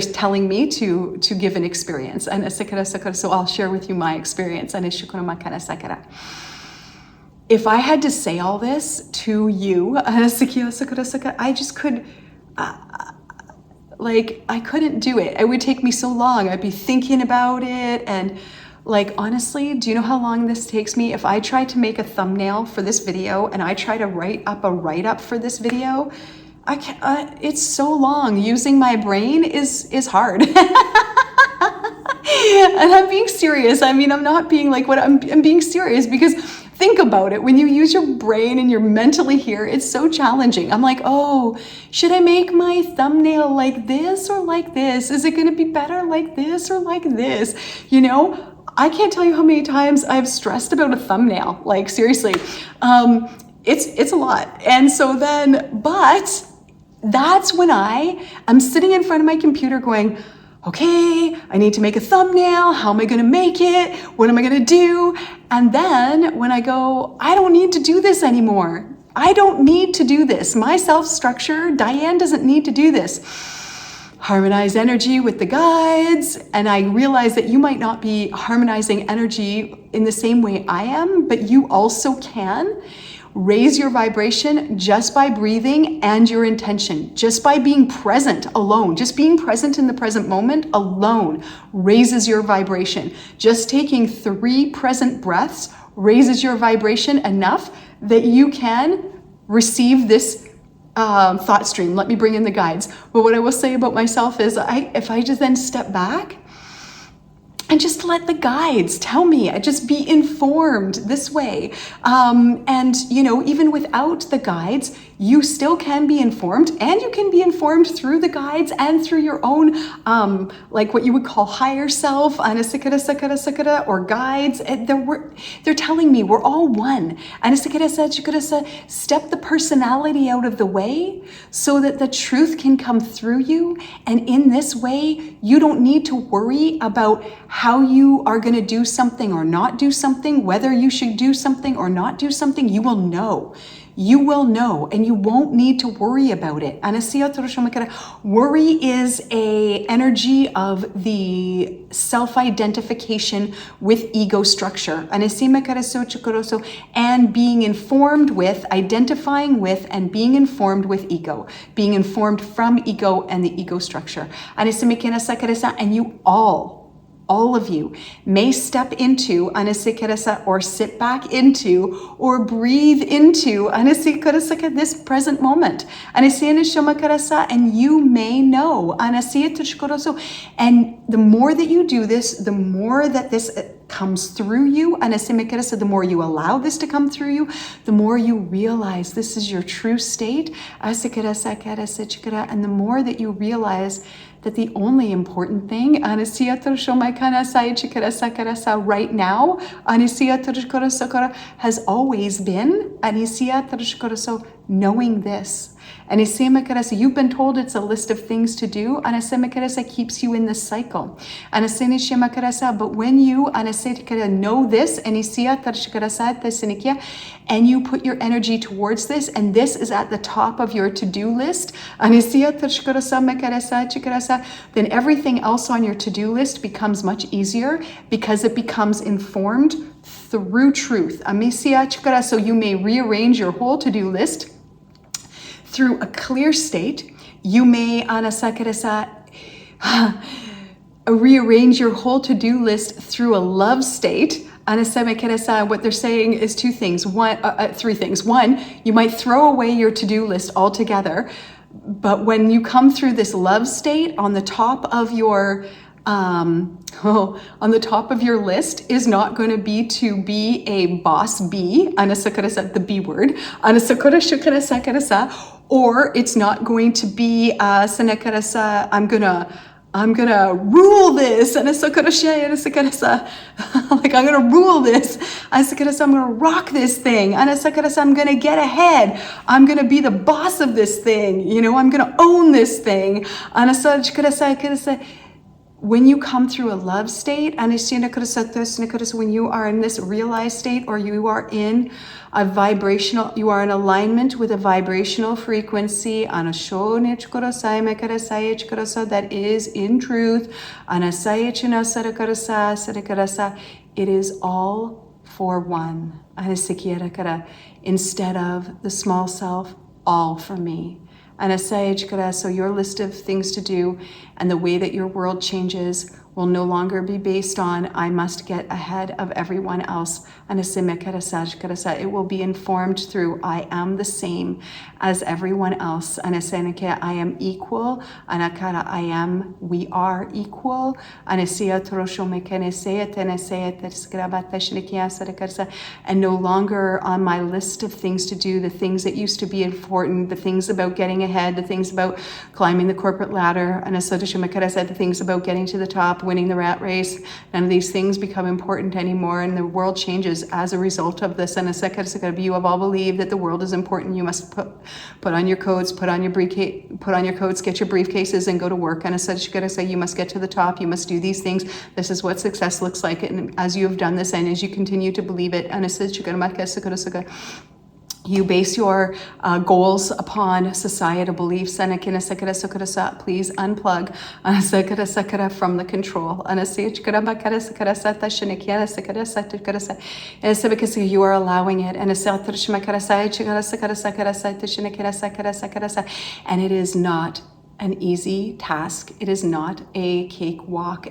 telling me to give an experience, and so I'll share with you my experience. If I had to say all this to you, I just could, I couldn't do it. It would take me so long. I'd be thinking about it. And honestly, do you know how long this takes me? If I try to make a thumbnail for this video and I try to write up a write-up for this video, I can't, it's so long. Using my brain is hard. And I'm being serious. I mean, I'm not being I'm being serious, because think about it. When you use your brain and you're mentally here, it's so challenging. I'm like, oh, should I make my thumbnail like this or like this? Is it going to be better like this or like this? I can't tell you how many times I've stressed about a thumbnail. Seriously, it's a lot. And so then, but that's when I am sitting in front of my computer going, okay, I need to make a thumbnail. How am I going to make it? What am I going to do? And then when I go, I don't need to do this anymore. I don't need to do this. My self-structure, Diane doesn't need to do this. Harmonize energy with the guides. And I realize that you might not be harmonizing energy in the same way I am, but you also can. Raise your vibration just by breathing and your intention, just by being present alone. Just being present in the present moment alone raises your vibration. Just taking 3 present breaths raises your vibration enough that you can receive this thought stream. Let me bring in the guides. But what I will say about myself is if I just then step back and just let the guides tell me, I just be informed this way. And even without the guides, you still can be informed, and you can be informed through the guides and through your own, like what you would call higher self, or guides. They're telling me we're all one. Step the personality out of the way so that the truth can come through you. And in this way, you don't need to worry about how you are going to do something or not do something, whether you should do something or not do something. You will know. You will know, and you won't need to worry about it. Worry is an energy of the self-identification with ego structure. And being informed with, identifying with, and being informed with ego. Being informed from ego and the ego structure. And you all of you may step into or sit back into or breathe into this present moment. And you may know. And the more that you do this, the more that this comes through you, the more you allow this to come through you, the more you realize this is your true state. And the more that you realize that the only important thing right now has always been knowing this. And you've been told it's a list of things to do, keeps you in this cycle. But when you know this, and you put your energy towards this, and this is at the top of your to-do list, then everything else on your to-do list becomes much easier because it becomes informed through truth. So you may rearrange your whole to-do list through a clear state. You may rearrange your whole to-do list through a love state. What they're saying is three things. One, you might throw away your to-do list altogether, but when you come through this love state, on the top of your list is not going to be a boss bee, the B word, or it's not going to be I'm gonna rule this, like I'm gonna rule this, I'm gonna rock this thing, I'm gonna get ahead, I'm gonna be the boss of this thing, I'm gonna own this thing. When you come through a love state, when you are in this realized state, or you are in a vibrational, you are in alignment with a vibrational frequency that is in truth, it is all for one. Instead of the small self, all for me. So your list of things to do and the way that your world changes will no longer be based on I must get ahead of everyone else. It will be informed through I am the same as everyone else. I am equal. We are equal. And no longer on my list of things to do, the things that used to be important, the things about getting ahead, the things about climbing the corporate ladder, the things about getting to the top, winning the rat race. None of these things become important anymore, and the world changes as a result of this. And you have all believed that the world is important. You must put on your coats, get your briefcases, and go to work. And you must get to the top. You must do these things. This is what success looks like. And as you have done this, and as you continue to believe it, you base your goals upon societal beliefs. Please unplug from the control. Because you are allowing it. And it is not an easy task. It is not a cakewalk.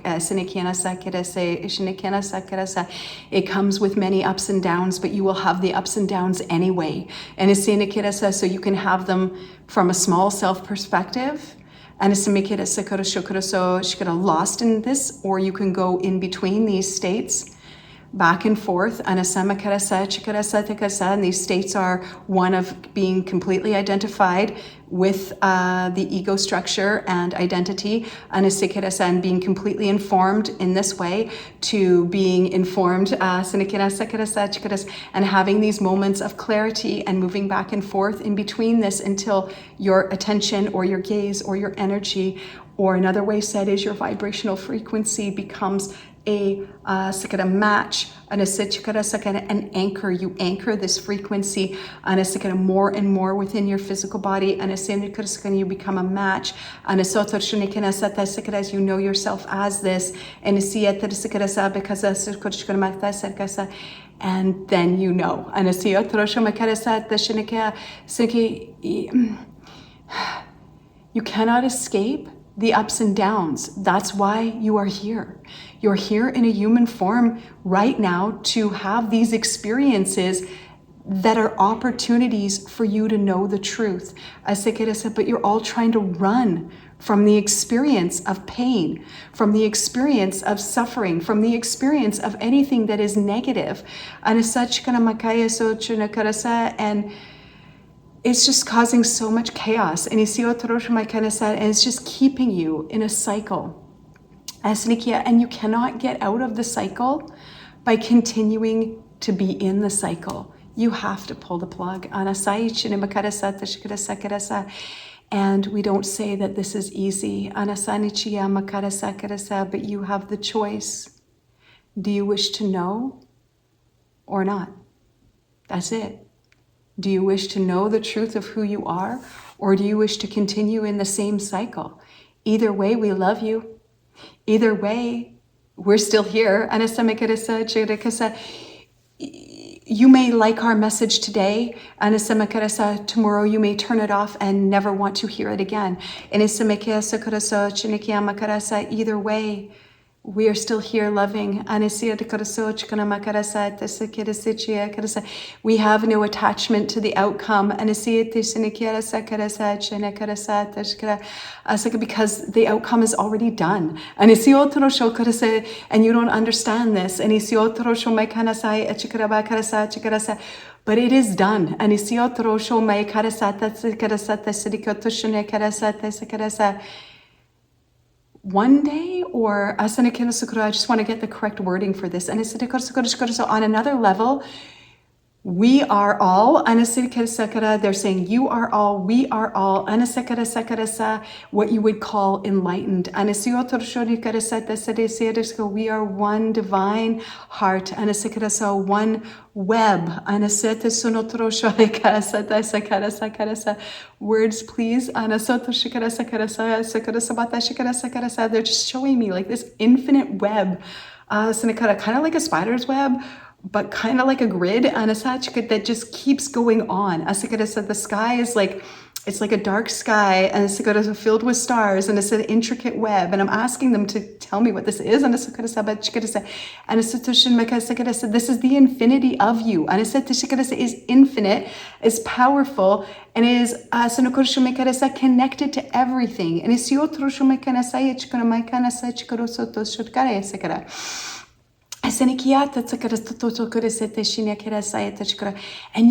It comes with many ups and downs, but you will have the ups and downs anyway. And so you can have them from a small self perspective. And lost in this, or you can go in between these states. back and forth, and these states are one of being completely identified with the ego structure and identity, and being completely informed in this way, to being informed and having these moments of clarity and moving back and forth in between this until your attention or your gaze or your energy, or another way said is your vibrational frequency, becomes a match, an anchor. You anchor this frequency more and more within your physical body, and you become a match, as you know yourself as this, and then you know. You cannot escape the ups and downs. That's why you are here. You're here in a human form right now to have these experiences that are opportunities for you to know the truth. But you're all trying to run from the experience of pain, from the experience of suffering, from the experience of anything that is negative. And it's just causing so much chaos. And it's just keeping you in a cycle. And you cannot get out of the cycle by continuing to be in the cycle. You have to pull the plug. And we don't say that this is easy. But you have the choice. Do you wish to know or not? That's it. Do you wish to know the truth of who you are, or do you wish to continue in the same cycle? Either way, we love you. Either way, we're still here. You may like our message today, tomorrow you may turn it off and never want to hear it again. Either way, we are still here loving. We have no attachment to the outcome. Because the outcome is already done. And you don't understand this. But it is done. One day, or I just want to get the correct wording for this. On another level, we are all, they're saying you are all, we are all, what you would call enlightened. We are one divine heart, one web. Words, please. They're just showing me like this infinite web, kind of like a spider's web, but kind of like a grid that just keeps going on. The sky is like, it's like a dark sky, and it's filled with stars, and it's an intricate web. And I'm asking them to tell me what this is. And this is the infinity of you. And is infinite, is powerful, and is connected to everything. And and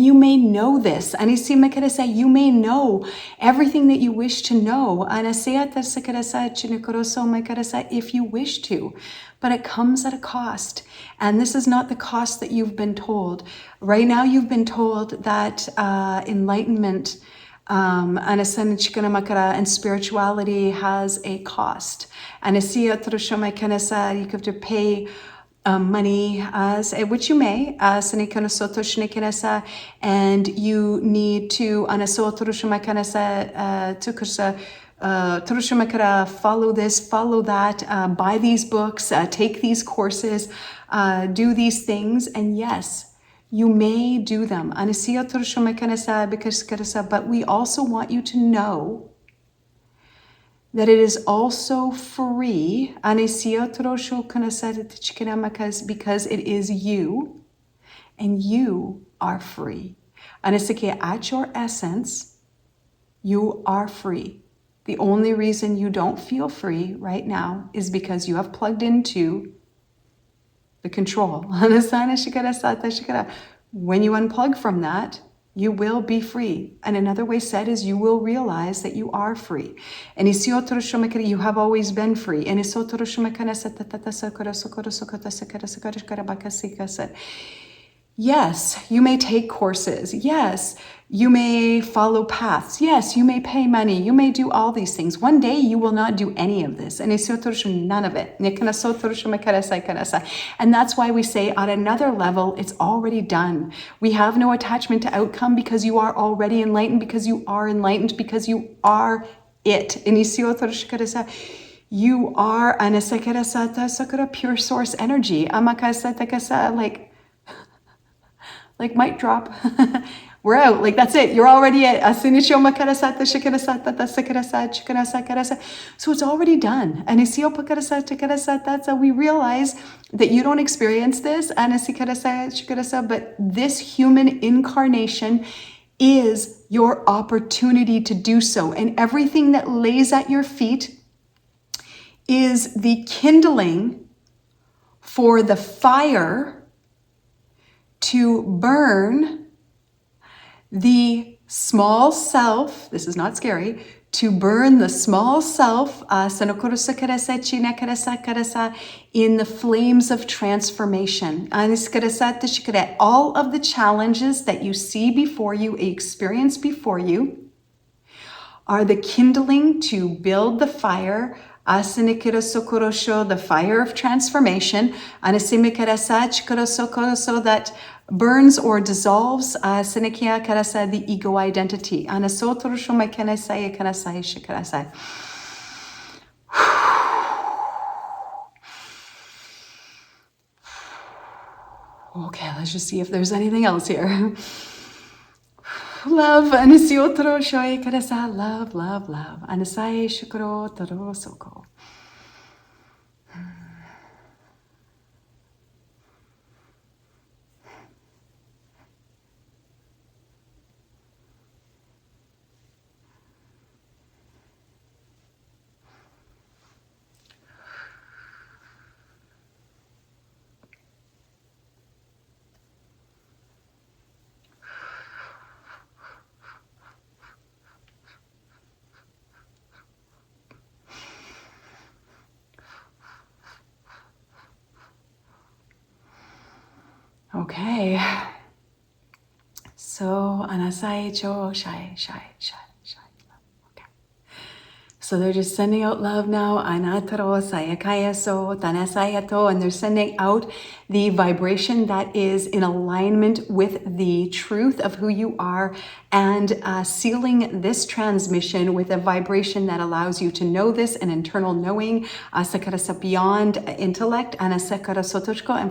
you may know this. You may know everything that you wish to know if you wish to, but it comes at a cost. And this is not the cost that you've been told. Right now you've been told that enlightenment and spirituality has a cost. And you have to pay money, which you may, and you need to follow this, follow that, buy these books, take these courses, do these things, and yes, you may do them. But we also want you to know that it is also free, because it is you, and you are free. At your essence, you are free. The only reason you don't feel free right now is because you have plugged into the control. When you unplug from that, you will be free. And another way said is you will realize that you are free. And you have always been free. And yes, you may take courses. Yes, you may follow paths. Yes, you may pay money. You may do all these things. One day you will not do any of this. And none of it. And that's why we say at another level, it's already done. We have no attachment to outcome because you are already enlightened, because you are enlightened, because you are it. You are pure source energy. Like mic drop. We're out. Like that's it. You're already at. So it's already done. And that's how we realize that you don't experience this. But this human incarnation is your opportunity to do so. And everything that lays at your feet is the kindling for the fire to burn the small self. This is not scary. To burn the small self in the flames of transformation. All of the challenges that you see before you, experience before you, are the kindling to build the fire, the fire of transformation, so that burns or dissolves the ego identity. Okay, let's just see if there's anything else here. Love, love, love, love. Okay. So, anasai cho shai. Okay. So they're just sending out love now. Anataro sayakaya so tanasayato, and they're sending out the vibration that is in alignment with the truth of who you are, and sealing this transmission with a vibration that allows you to know this, an internal knowing, beyond intellect, and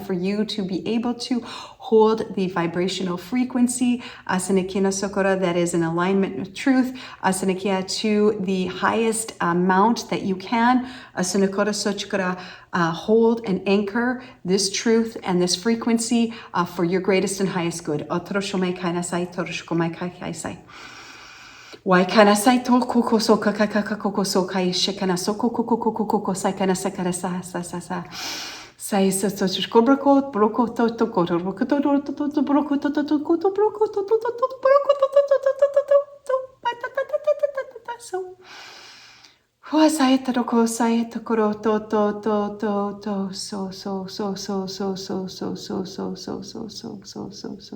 for you to be able to hold the vibrational frequency that is in alignment with truth to the highest amount that you can. Hold and anchor this truth and this frequency for your greatest and highest good. Why can I say to koko so kaka so kai shikana so koko sai kana sakara sa sai so broko to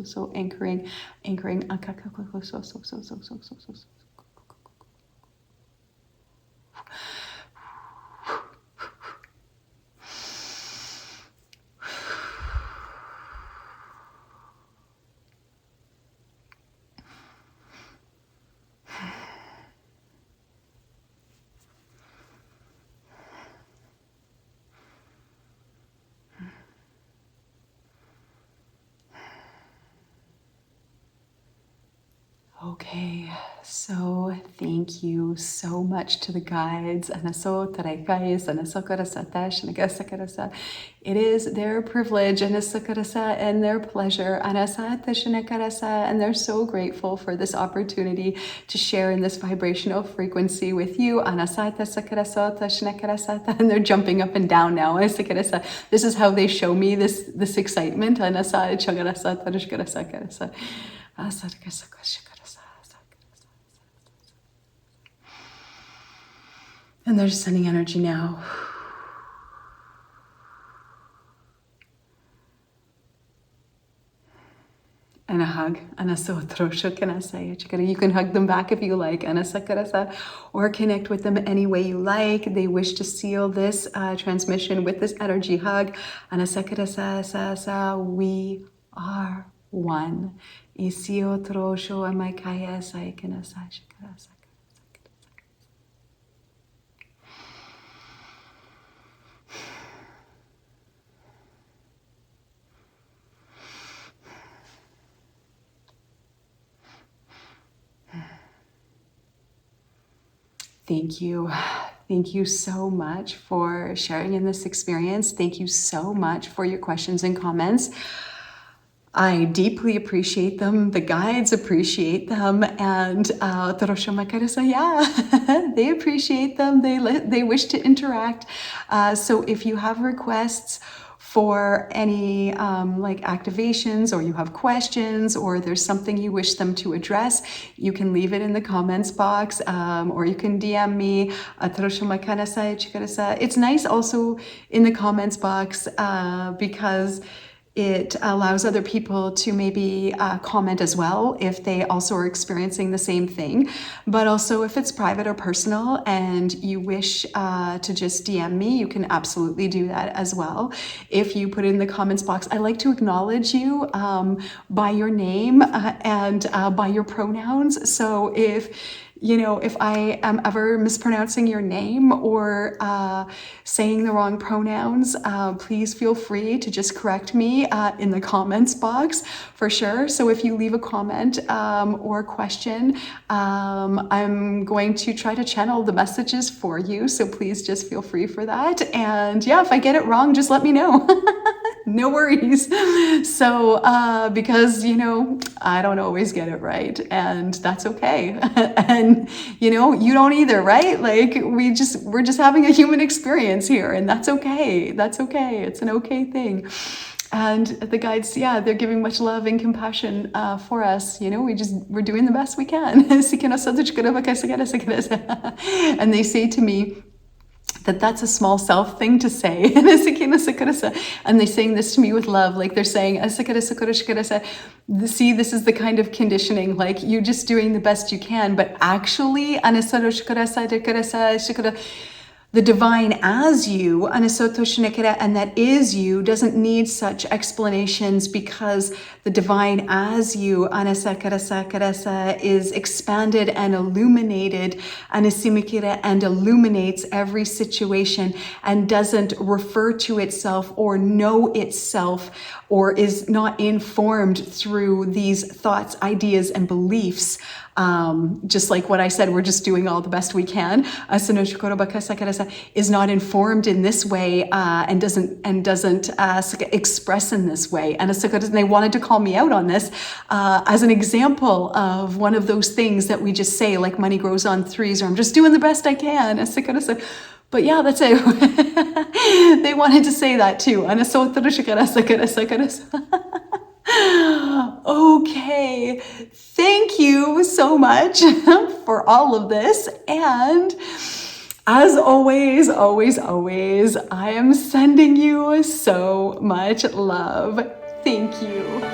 so anchoring Okay, so Thank you so much to the guides. It is their privilege and their pleasure. And they're so grateful for this opportunity to share in this vibrational frequency with you. And they're jumping up and down now. This is how they show me this excitement. And they're just sending energy now. And a hug. You can hug them back if you like. Or connect with them any way you like. They wish to seal this transmission with this energy hug. We are one. Thank you. Thank you so much for sharing in this experience. Thank you so much for your questions and comments. I deeply appreciate them. The guides appreciate them. And they appreciate them. They wish to interact. So if you have requests for any like activations, or you have questions, or there's something you wish them to address, you can leave it in the comments box, or you can DM me. It's nice also in the comments box because it allows other people to maybe comment as well if they also are experiencing the same thing. But also if it's private or personal and you wish to just DM me, you can absolutely do that as well. If you put it in the comments box, I like to acknowledge you by your name and by your pronouns. So if I am ever mispronouncing your name or saying the wrong pronouns, please feel free to just correct me in the comments box for sure. So if you leave a comment or question, I'm going to try to channel the messages for you. So please just feel free for that. And yeah, if I get it wrong, just let me know. No worries. So, because, I don't always get it right, and that's okay. And, you don't either, right? Like we're just having a human experience here, and that's okay. That's okay. It's an okay thing. And the guides, they're giving much love and compassion for us. We're doing the best we can. And they say to me, that's a small self thing to say. And they're saying this to me with love. Like they're saying, see, this is the kind of conditioning, like you're just doing the best you can. But actually, the divine as you, and that is you, doesn't need such explanations, because the divine as you is expanded and illuminated and illuminates every situation, and doesn't refer to itself or know itself, or is not informed through these thoughts, ideas, and beliefs. Just like what I said, we're just doing all the best we can. Is not informed in this way and doesn't express in this way. And they wanted to call me out on this as an example of one of those things that we just say, like money grows on threes, or I'm just doing the best I can. But yeah, that's it. They wanted to say that too. Okay, thank you so much for all of this. And as always, I am sending you so much love. Thank you.